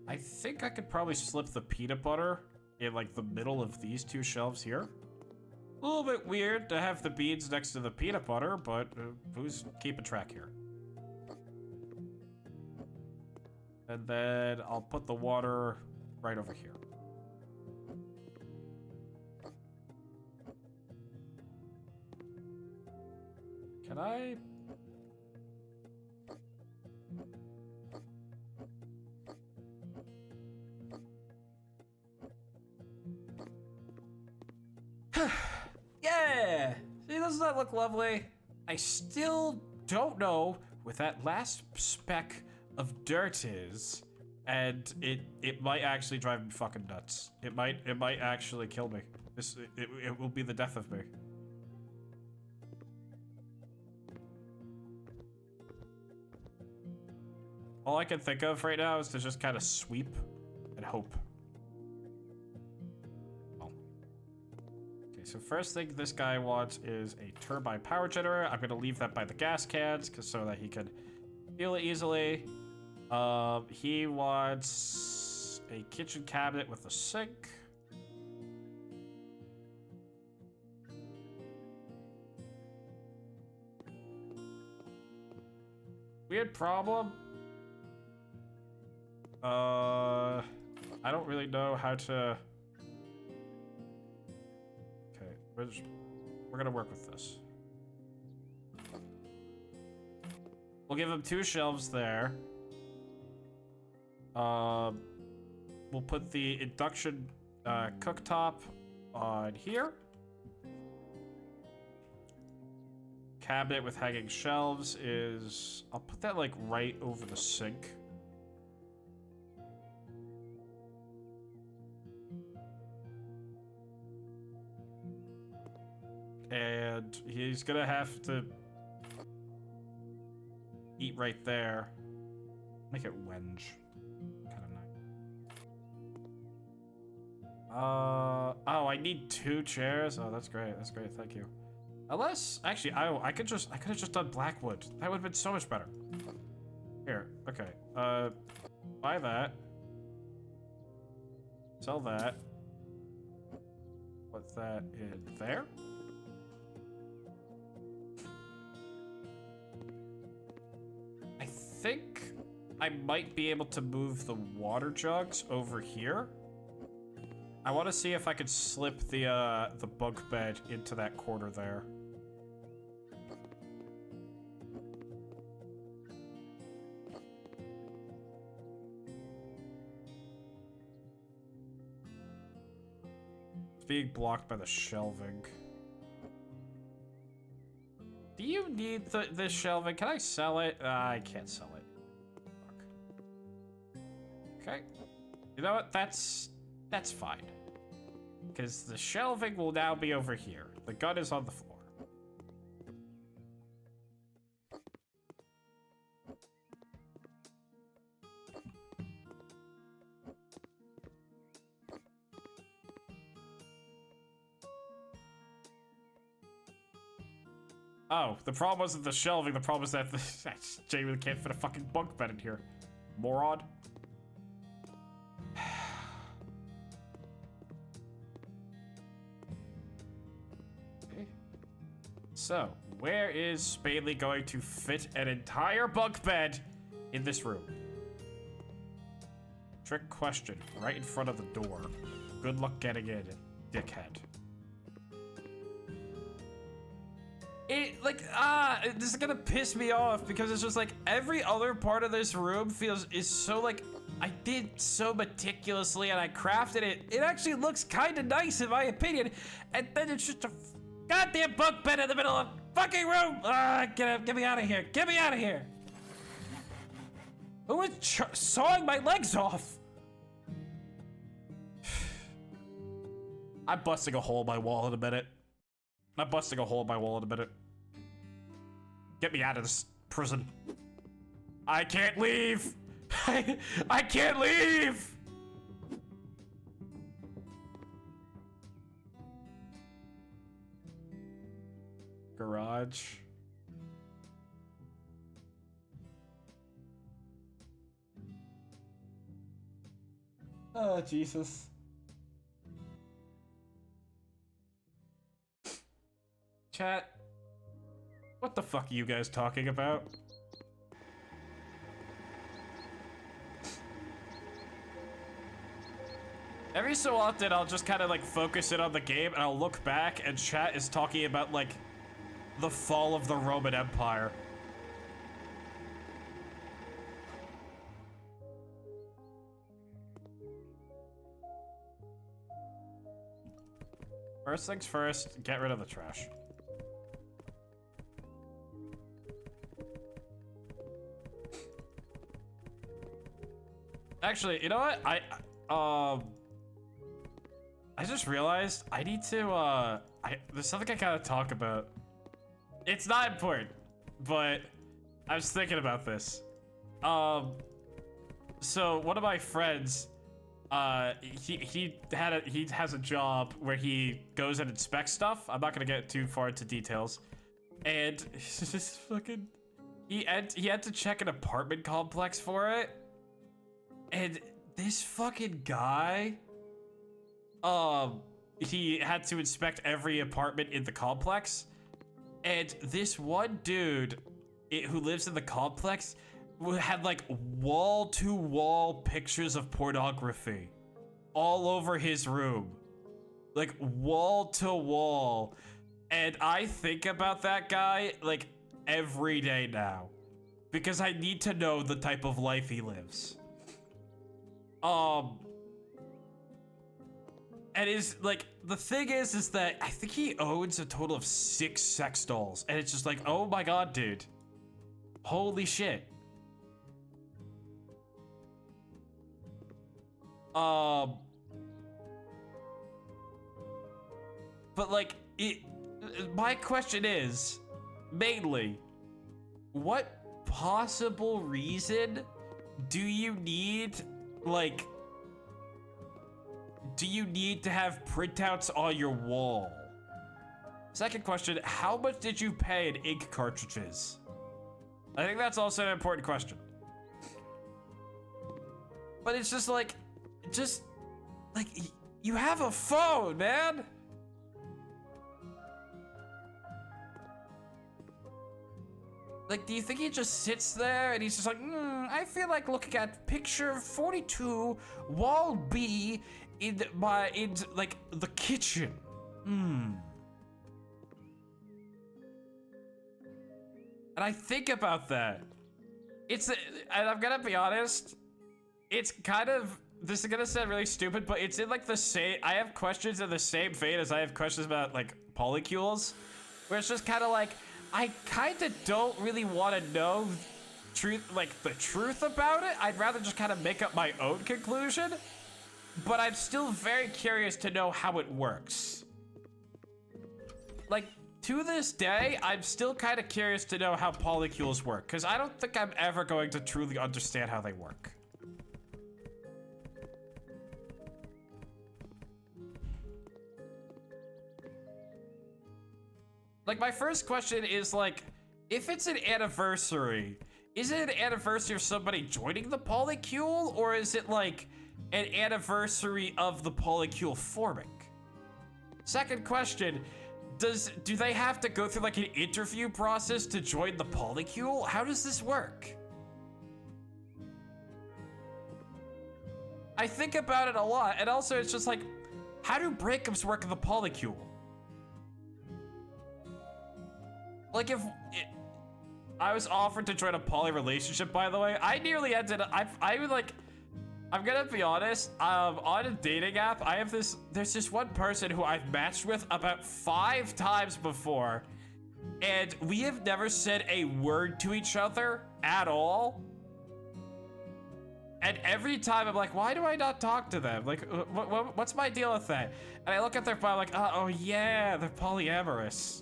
I think I could probably slip the peanut butter in like the middle of these two shelves here. A little bit weird to have the beans next to the peanut butter, but who's keeping track here? And then I'll put the water right over here. Can I? Yeah! See, doesn't that look lovely? I still don't know what that last speck of dirt is, and it might actually drive me fucking nuts. It might actually kill me. It will be the death of me. All I can think of right now is to just kind of sweep and hope. So first thing this guy wants is a turbine power generator. I'm gonna leave that by the gas cans so that he can fuel it easily. He wants a kitchen cabinet with a sink. Weird problem. I don't really know how to... We're gonna work with this. We'll give him 2 shelves there. We'll put the induction cooktop on here. Cabinet with hanging shelves is... I'll put that like right over the sink. and he's gonna have to eat right there. Make it wenge. Kind of nice. Oh, I need 2 chairs. Oh, that's great. That's great. Thank you. Unless, actually, I could have just done Blackwood. That would have been so much better. Here, okay. Buy that. Sell that. Put that in there. I think I might be able to move the water jugs over here. I want to see if I could slip the bunk bed into that corner there. It's being blocked by the shelving. Do you need this shelving? Can I sell it? I can't sell it. Fuck. Okay. You know what? That's fine. Because the shelving will now be over here. The gun is on the floor. Oh, the problem wasn't the shelving. The problem is that I genuinely can't fit a fucking bunk bed in here. Moron. So, where is Spadely going to fit an entire bunk bed in this room? Trick question, right in front of the door. Good luck getting in, dickhead. This is gonna piss me off because it's just like every other part of this room is so like, I did so meticulously and I crafted it. It actually looks kind of nice in my opinion. And then it's just a goddamn bunk bed in the middle of the fucking room. Get me out of here. Get me out of here. Who is sawing my legs off? I'm busting a hole in my wall in a minute. I'm busting a hole in my wall in a minute. Get me out of this prison. I can't leave. I can't leave. Garage. Oh, Jesus. Chat. What the fuck are you guys talking about? Every so often, I'll just kind of like focus in on the game and I'll look back and chat is talking about like the fall of the Roman Empire. First things first, get rid of the trash. Actually, you know what? I just realized I need to, there's something I gotta talk about. It's not important, but I was thinking about this. So one of my friends, he has a job where he goes and inspects stuff. I'm not gonna get too far into details. And just fucking, he had to check an apartment complex for it. And this fucking guy, he had to inspect every apartment in the complex. And this one dude who lives in the complex had like wall-to-wall pictures of pornography all over his room. Like wall-to-wall. And I think about that guy like every day now. Because I need to know the type of life he lives. And is like, the thing is that I think he owns a total of 6 sex dolls. And it's just like, oh my god, dude. Holy shit. But like, My question is, mainly, what possible reason do you need, like, do you need to have printouts on your wall? Second question, how much did you pay in ink cartridges? I think that's also an important question. But it's just like, you have a phone, man. Like, do you think he just sits there and he's just like, I feel like looking at picture 42, wall B in like the kitchen. And I think about that. And I'm gonna be honest, it's kind of, this is gonna sound really stupid, but it's in like the same, I have questions in the same vein as I have questions about like polycules, where it's just kind of like, I kind of don't really want to know the truth about it. I'd rather just kind of make up my own conclusion, but I'm still very curious to know how it works. Like, to this day, I'm still kind of curious to know how polycules work, because I don't think I'm ever going to truly understand how they work. Like, my first question is, like, if it's an anniversary, is it an anniversary of somebody joining the polycule, or is it, like, an anniversary of the polycule forming? Second question, do they have to go through, like, an interview process to join the polycule? How does this work? I think about it a lot, and also it's just like, how do breakups work in the polycule? Like, if I was offered to join a poly relationship, by the way, I nearly ended up, I would like, I'm gonna be honest, on a dating app, there's this one person who I've matched with about 5 times before, and we have never said a word to each other at all. And every time I'm like, why do I not talk to them? Like, what's my deal with that? And I look at their profile like, oh yeah, they're polyamorous.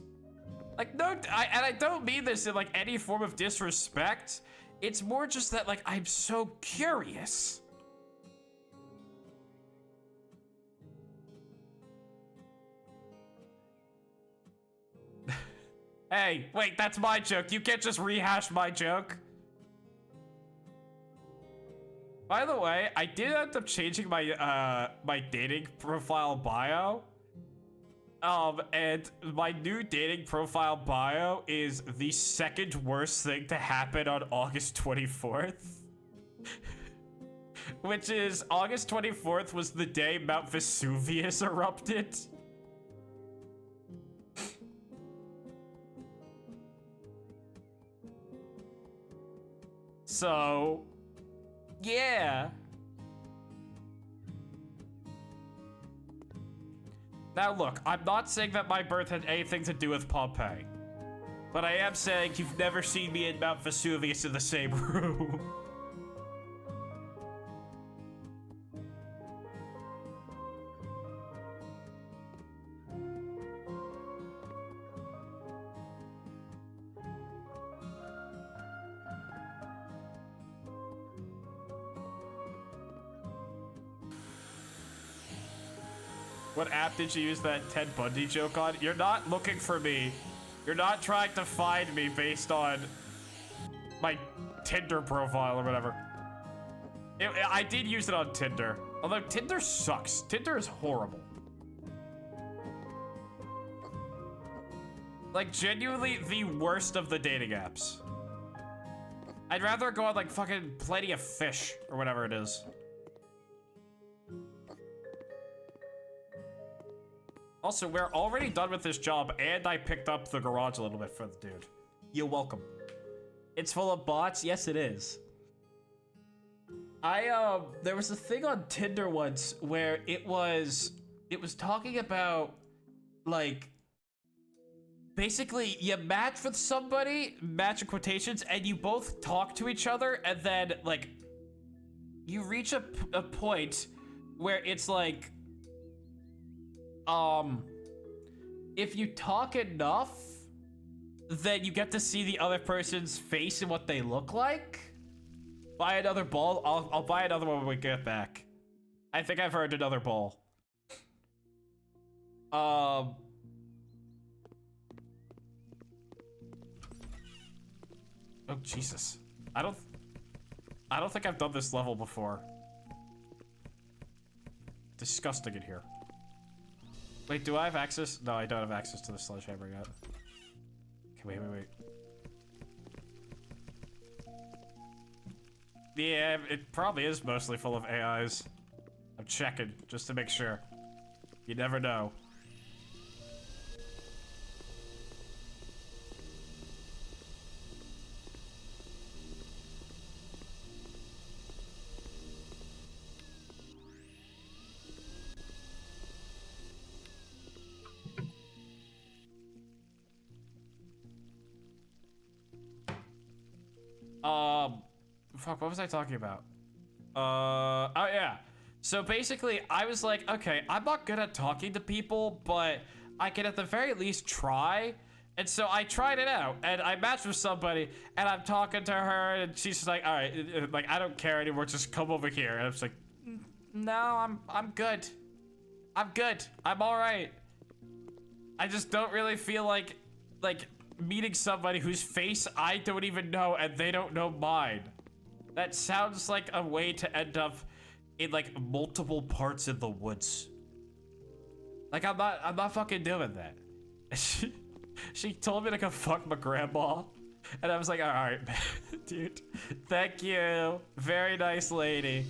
Like, no, and I don't mean this in, like, any form of disrespect. It's more just that, like, I'm so curious. Hey, wait, that's my joke. You can't just rehash my joke. By the way, I did end up changing my, my dating profile bio. And my new dating profile bio is the second worst thing to happen on August 24th. Which is, August 24th was the day Mount Vesuvius erupted. So, yeah. Now look, I'm not saying that my birth had anything to do with Pompeii. But I am saying you've never seen me and Mount Vesuvius in the same room. What app did you use that Ted Bundy joke on? You're not looking for me. You're not trying to find me based on my Tinder profile or whatever. I did use it on Tinder. Although Tinder sucks. Tinder is horrible. Like, genuinely the worst of the dating apps. I'd rather go on, like, fucking Plenty of Fish or whatever it is. Also, we're already done with this job, and I picked up the garage a little bit for the dude. You're welcome. It's full of bots? Yes, it is. There was a thing on Tinder once where it was talking about, like, basically, you match with somebody, match in quotations, and you both talk to each other, and then, like, you reach a point where it's like, if you talk enough, then you get to see the other person's face and what they look like. Buy another ball. I'll buy another one when we get back. I think I've heard another ball. Oh Jesus. I don't think I've done this level before. Disgusting in here. Wait, do I have access? No, I don't have access to the sledgehammer yet. Okay, wait. Yeah, it probably is mostly full of AIs. I'm checking just to make sure. You never know. Fuck, what was I talking about? Oh yeah. So basically, I was like, okay, I'm not good at talking to people, but I can at the very least try. And so I tried it out, and I matched with somebody, and I'm talking to her, and she's just like, all right, like, I don't care anymore, just come over here. And I was like, no, I'm good. I'm good. I'm all right. I just don't really feel like meeting somebody whose face I don't even know, and they don't know mine. That sounds like a way to end up in like multiple parts in the woods. Like I'm not fucking doing that. She told me to go fuck my grandma, and I was like, all right, dude, thank you, very nice lady.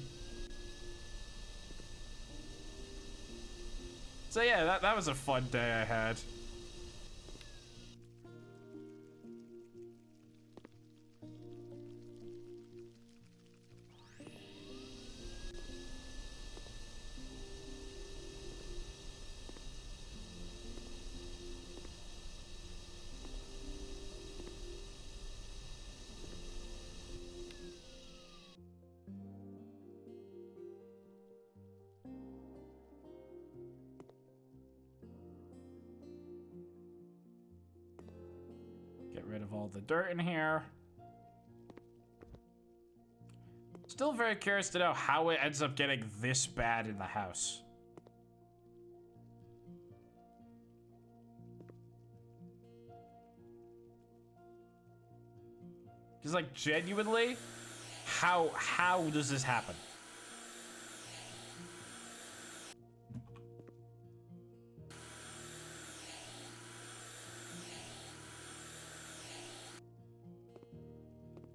So yeah, that was a fun day I had. Get rid of all the dirt in here. Still very curious to know how it ends up getting this bad in the house. Because like genuinely, how does this happen?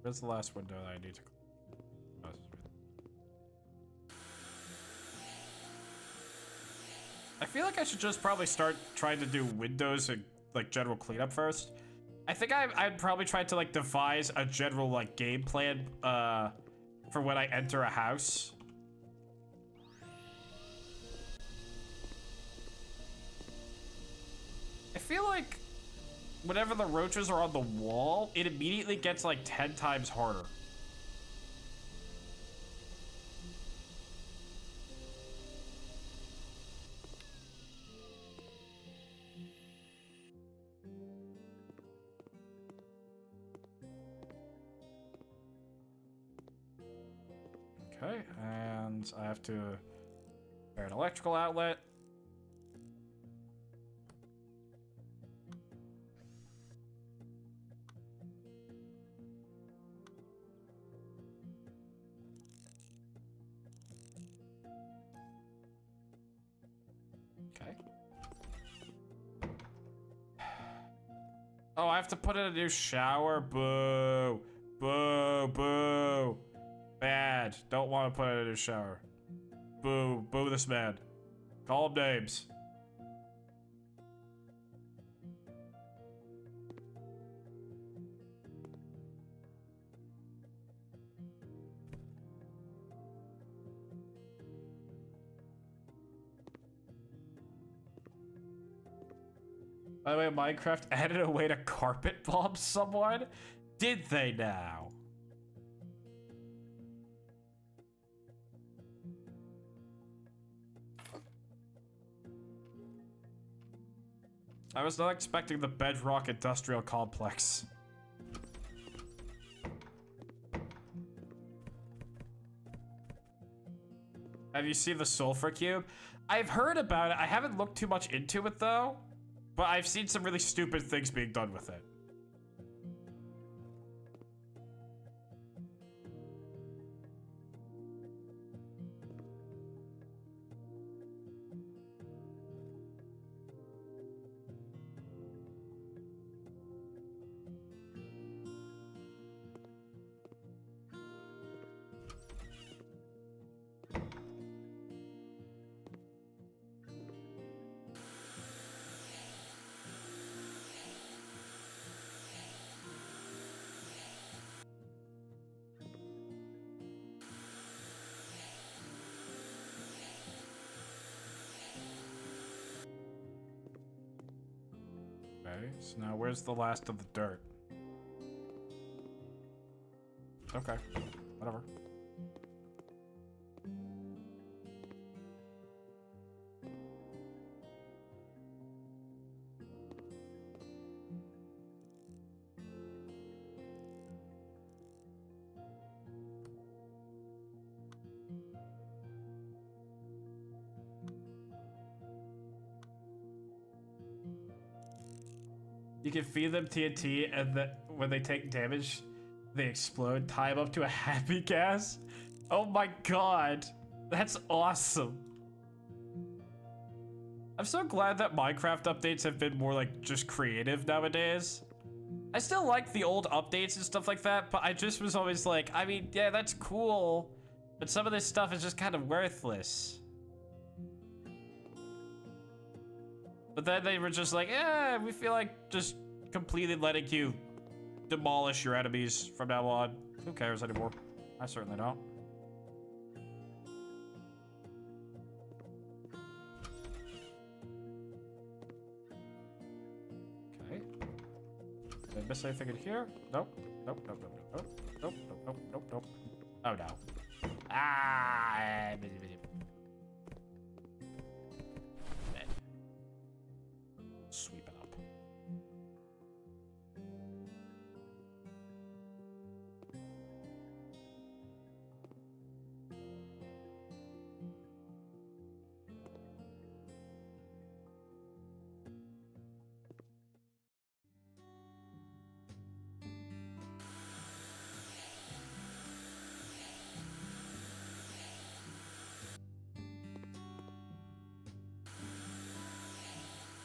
Where's the last window that I need to close? I feel like I should just probably start trying to do windows and like general cleanup first. I think I'd probably try to like devise a general like game plan for when I enter a house. I feel like whenever the roaches are on the wall, it immediately gets like 10 times harder. Okay, and I have to repair an electrical outlet. Okay. Oh, I have to put in a new shower? Boo. Boo, boo. Bad. Don't want to put in a new shower. Boo. Boo this man. Call him names. By the way, Minecraft added a way to carpet bomb someone? Did they now? I was not expecting the Bedrock Industrial Complex. Have you seen the Sulfur Cube? I've heard about it. I haven't looked too much into it, though. But I've seen some really stupid things being done with it. Okay, so now where's the last of the dirt? Okay, whatever. You can feed them TNT, and when they take damage, they explode. Tie them up to a happy gas. Oh my god, that's awesome. I'm so glad that Minecraft updates have been more like just creative nowadays. I still like the old updates and stuff like that, but I just was always like, I mean, yeah, that's cool, but some of this stuff is just kind of worthless. But then they were just like, yeah, we feel like just completely letting you demolish your enemies from now on. Who cares anymore? I certainly don't. Okay. Did I miss anything in here? Nope. Nope, nope, nope, nope, nope, nope, nope, nope, nope. Oh no. Ah! Sweep it up.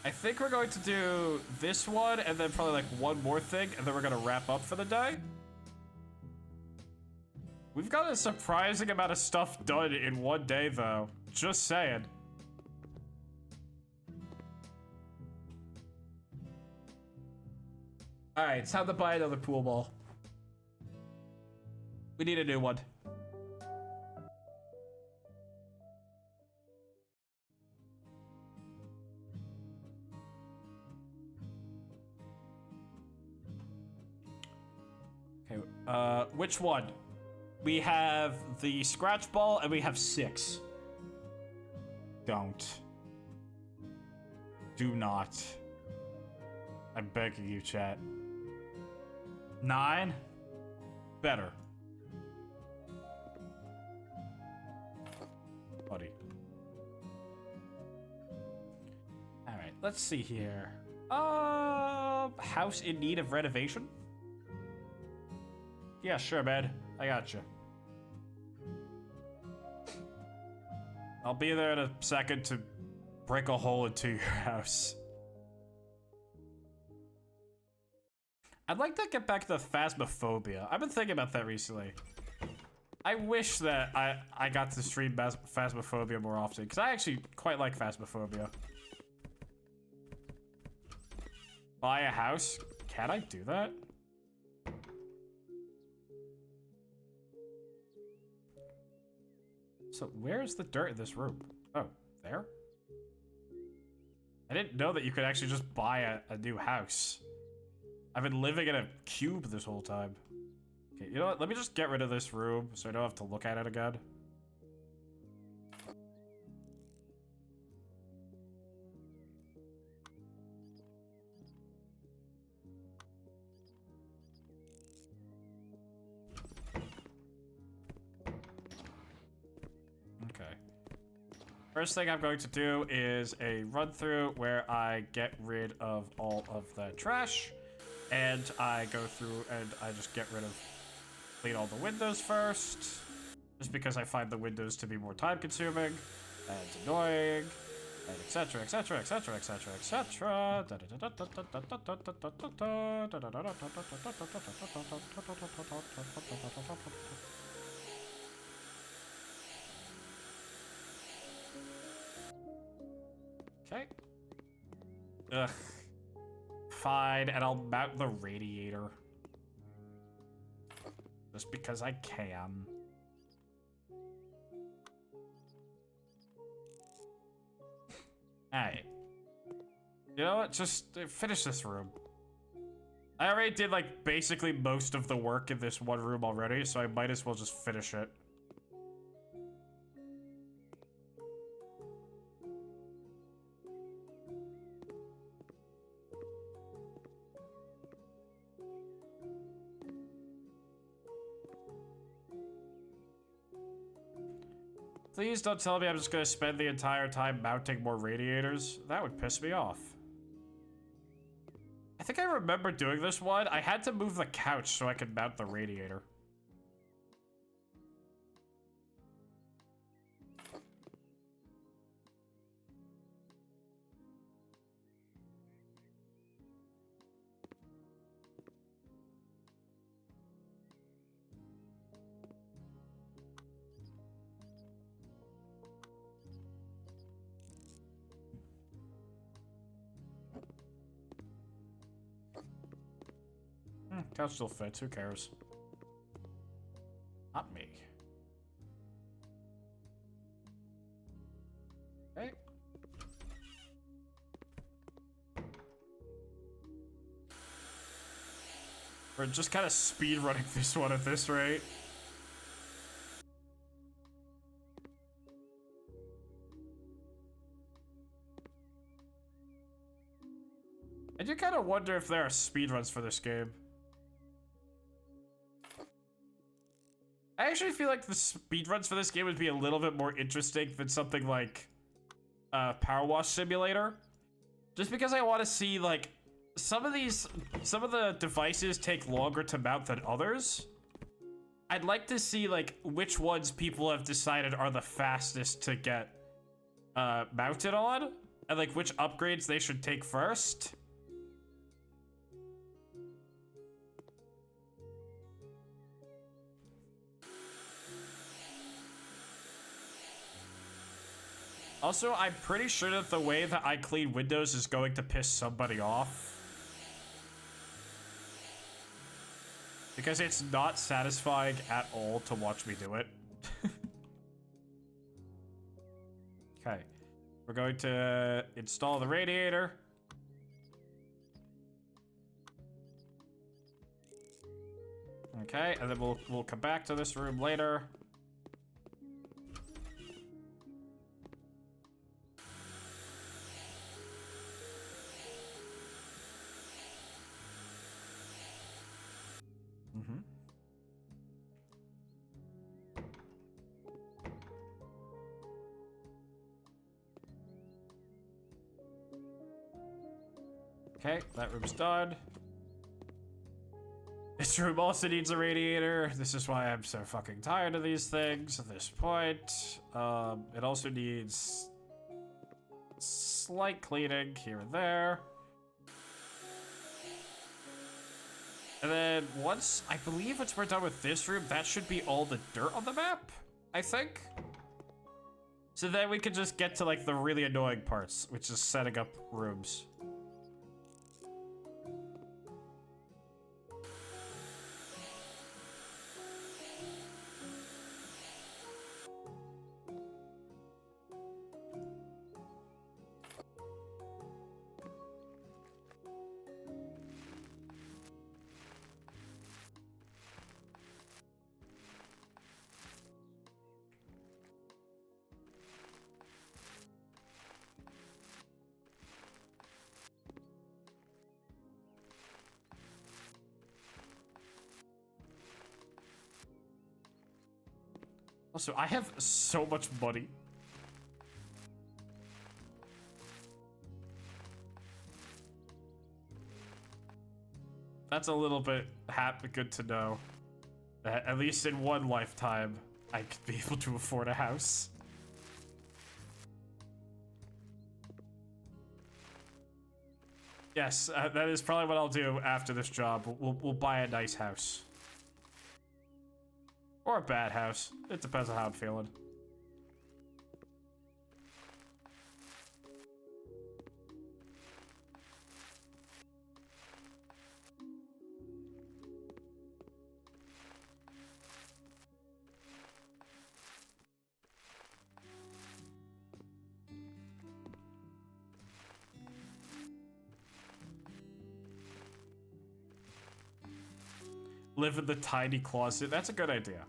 I think we're going to do this one and then probably like one more thing, and then we're gonna wrap up for the day. We've got a surprising amount of stuff done in one day though. Just saying. All right, it's time to buy another pool ball. We need a new one. Okay, which one? We have the scratch ball and we have 6. Don't. Do not. I'm begging you, chat. 9? Better. Buddy. Alright, let's see here. House in need of renovation? Yeah, sure, man. I got you. I'll be there in a second to break a hole into your house. I'd like to get back to Phasmophobia. I've been thinking about that recently. I wish that I got to stream Phasmophobia more often, because I actually quite like Phasmophobia. Buy a house? Can I do that? So where's the dirt in this room? Oh, there? I didn't know that you could actually just buy a new house. I've been living in a cube this whole time. Okay, you know what? Let me just get rid of this room so I don't have to look at it again. First thing I'm going to do is a run through where I get rid of all of the trash. And I go through and I just get rid of, clean all the windows first. Just because I find the windows to be more time consuming and annoying. And etc, etc, etc, etc, etc. Okay. Ugh. Fine, and I'll mount the radiator. Just because I can. Alright. You know what? Just finish this room. I already did, like, basically most of the work in this one room already, so I might as well just finish it. Please don't tell me I'm just gonna spend the entire time mounting more radiators. That would piss me off. I think I remember doing this one. I had to move the couch so I could mount the radiator. Couch still fits, who cares? Not me. Okay. We're just kind of speed running this one at this rate. I do kind of wonder if there are speedruns for this game. I actually feel like the speedruns for this game would be a little bit more interesting than something like Power Wash Simulator. Just because I want to see, like, some of the devices take longer to mount than others. I'd like to see, like, which ones people have decided are the fastest to get mounted on, and, like, which upgrades they should take first. Also, I'm pretty sure that the way that I clean windows is going to piss somebody off. Because it's not satisfying at all to watch me do it. Okay. We're going to install the radiator. Okay, and then we'll come back to this room later. Okay, that room's done. This room also needs a radiator. This is why I'm so fucking tired of these things at this point. It also needs slight cleaning here and there. And then once we're done with this room, that should be all the dirt on the map, I think. So then we can just get to, like, the really annoying parts, which is setting up rooms. Also, I have so much money. That's a little bit good to know. That at least in one lifetime, I could be able to afford a house. Yes, that is probably what I'll do after this job. We'll buy a nice house. Or a bad house. It depends on how I'm feeling. Live in the tiny closet. That's a good idea.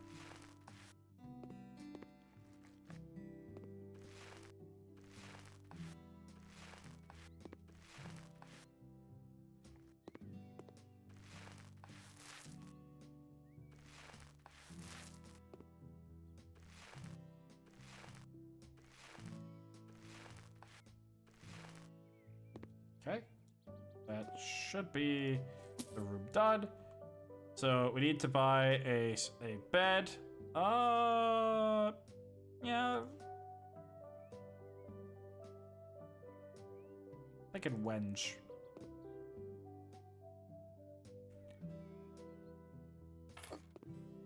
Okay. That should be the room done. So we need to buy a bed. Yeah. Thinking wenge.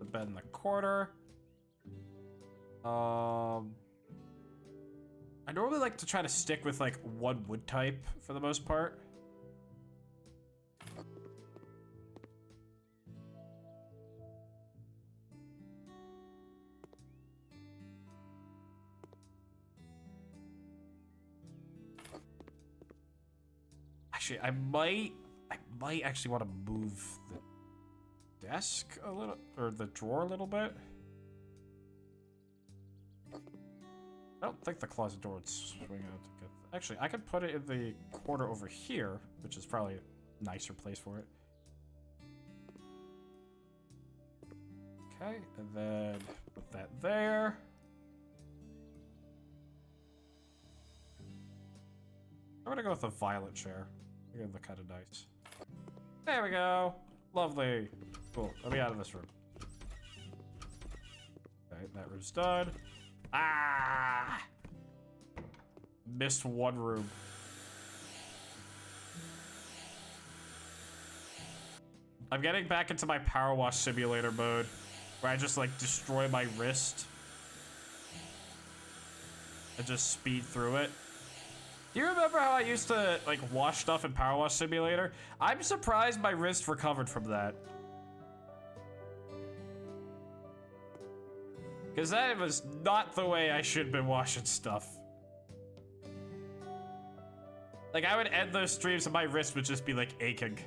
The bed in the corner. I normally like to try to stick with like one wood type for the most part. Actually, I might actually want to move the desk a little, or the drawer a little bit. I don't think the closet door would swing out to get. Actually, I could put it in the corner over here, which is probably a nicer place for it. Okay, and then put that there. I'm gonna go with a violet chair. They look kind of nice. There we go. Lovely. Cool. Let me out of this room. Okay, that room's done. Ah! Missed one room. I'm getting back into my power wash simulator mode, where I just like destroy my wrist and just speed through it. Do you remember how I used to like wash stuff in Power Wash Simulator? I'm surprised my wrist recovered from that. Because that was not the way I should have been washing stuff. Like, I would end those streams and my wrist would just be like aching.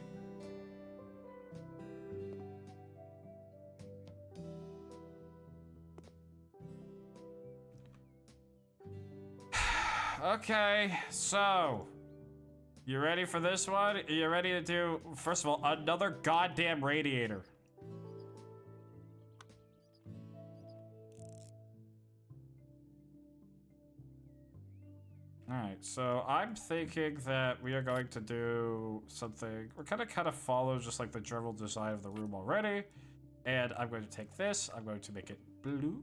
Okay, so you ready for this one? You ready to do, first of all, another goddamn radiator? Alright, so I'm thinking that we are going to do something, we're gonna kind of follow just like the general design of the room already. And I'm going to take this, I'm going to make it blue.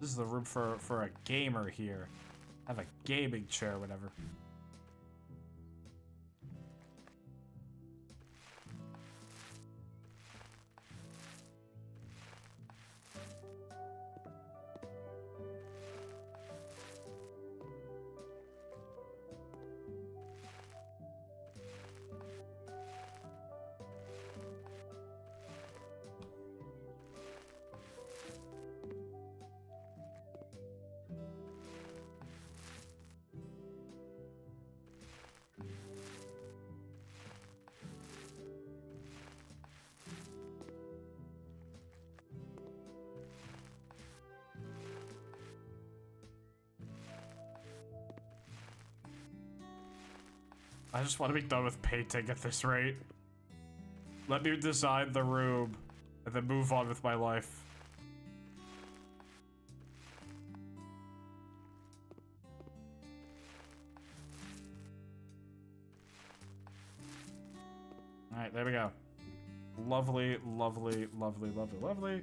This is the room for a gamer here. I have a gaming chair, whatever. I just want to be done with painting at this rate. Let me design the room and then move on with my life. Alright, there we go. Lovely, lovely, lovely, lovely, lovely.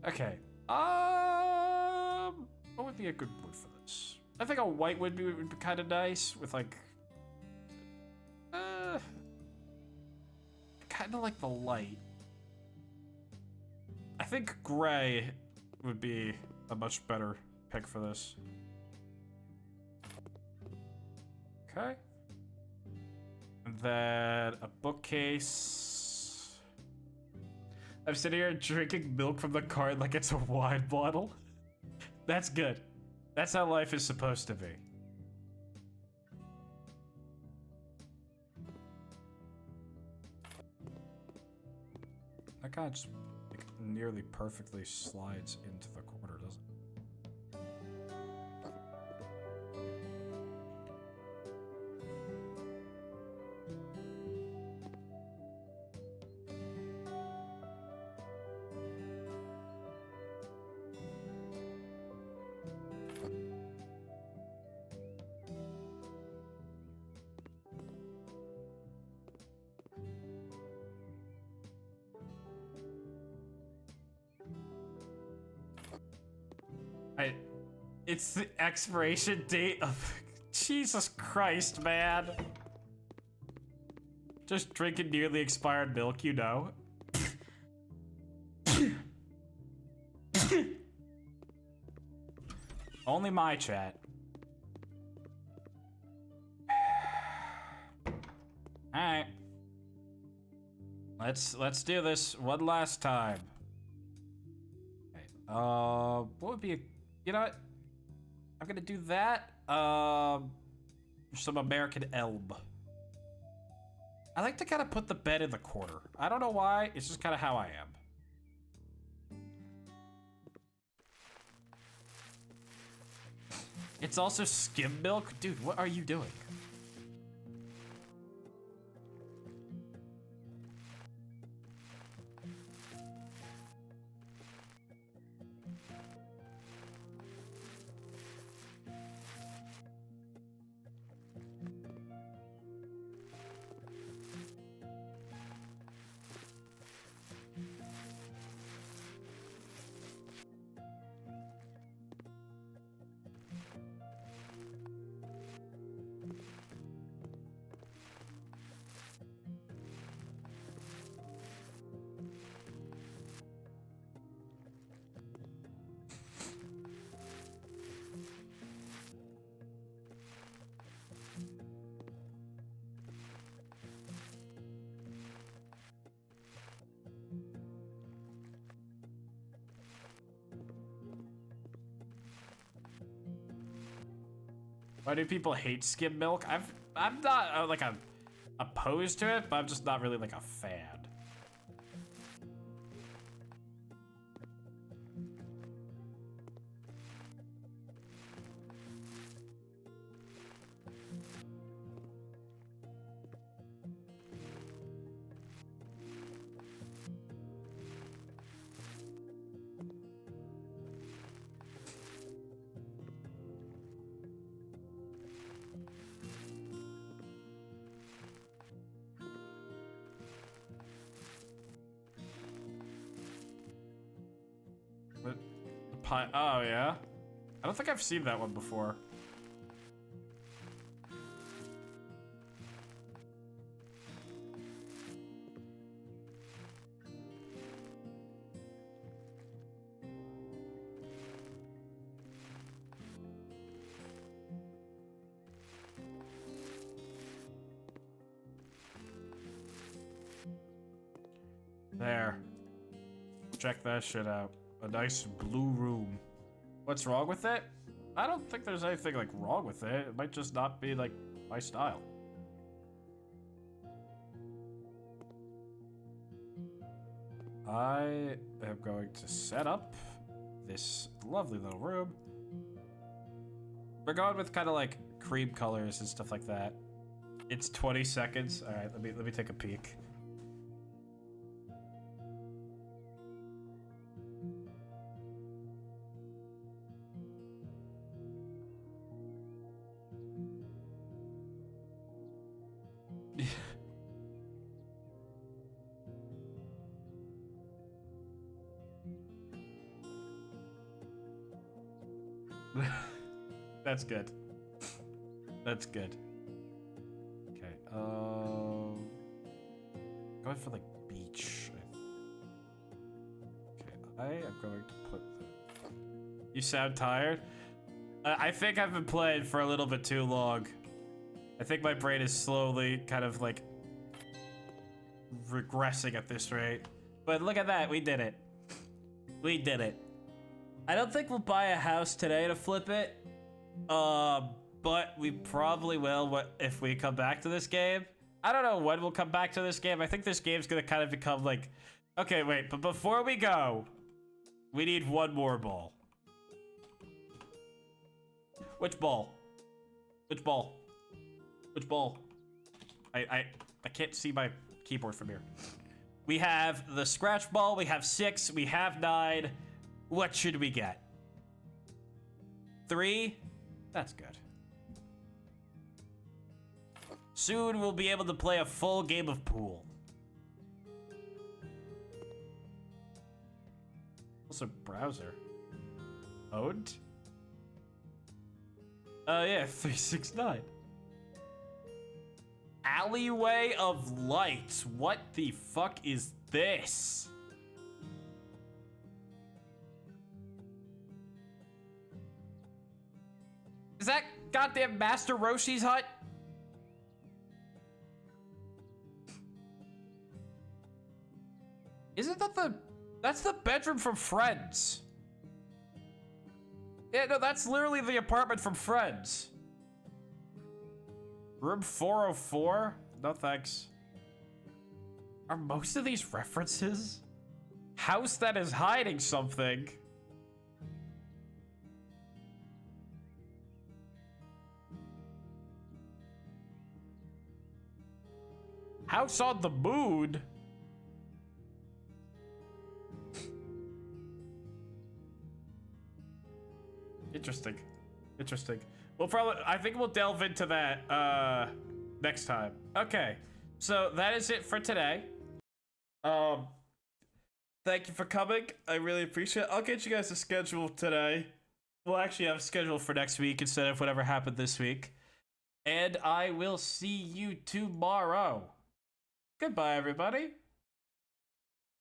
Okay. What would be a good wood for this? I think a white would be kind of nice with like, kind of like the light. I think gray would be a much better pick for this. Okay. And then a bookcase. I'm sitting here drinking milk from the cart like it's a wine bottle. That's good. That's how life is supposed to be. That guy just like, nearly perfectly slides into the corner, doesn't it? It's the expiration date of... Jesus Christ, man. Just drinking nearly expired milk, you know. Only my chat. Alright. Let's do this one last time. Okay. What would be a... You know what? I'm gonna do that. Some American elm. I like to kind of put the bed in the corner. I don't know why. It's just kind of how I am. It's also skim milk? Dude, what are you doing? Why do people hate skim milk? I'm not like I'm opposed to it, but I'm just not really like a fan. Oh, yeah? I don't think I've seen that one before. There. Check that shit out. A nice blue room. What's wrong with it? I don't think there's anything like wrong with it. It might just not be like my style. I am going to set up this lovely little room. We're going with kind of like cream colors and stuff like that. It's 20 seconds. All right, let me take a peek. That's good. That's good. Okay, going for like beach. Okay, I am going to put the... You sound tired? I think I've been playing for a little bit too long. I think my brain is slowly kind of like regressing at this rate. But look at that, we did it. We did it. I don't think we'll buy a house today to flip it. But we probably will if we come back to this game. I don't know when we'll come back to this game. I think this game's gonna kind of become like... Okay, wait, but before we go, we need one more ball. Which ball? Which ball? Which ball? I can't see my keyboard from here. We have the scratch ball, we have 6, we have 9. What should we get? 3? That's good. Soon we'll be able to play a full game of pool. Also, browser. Owned? Yeah, 369. Alleyway of Lights. What the fuck is this? Is that goddamn Master Roshi's hut? Isn't that that's the bedroom from Friends? Yeah, no, that's literally the apartment from Friends. Room 404? No thanks. Are most of these references? House that is hiding something. House on the moon? Interesting. Interesting. We'll probably, I think we'll delve into that next time. Okay. So that is it for today. Thank you for coming. I really appreciate it. I'll get you guys a schedule today. We'll actually have a schedule for next week instead of whatever happened this week. And I will see you tomorrow. Goodbye, everybody.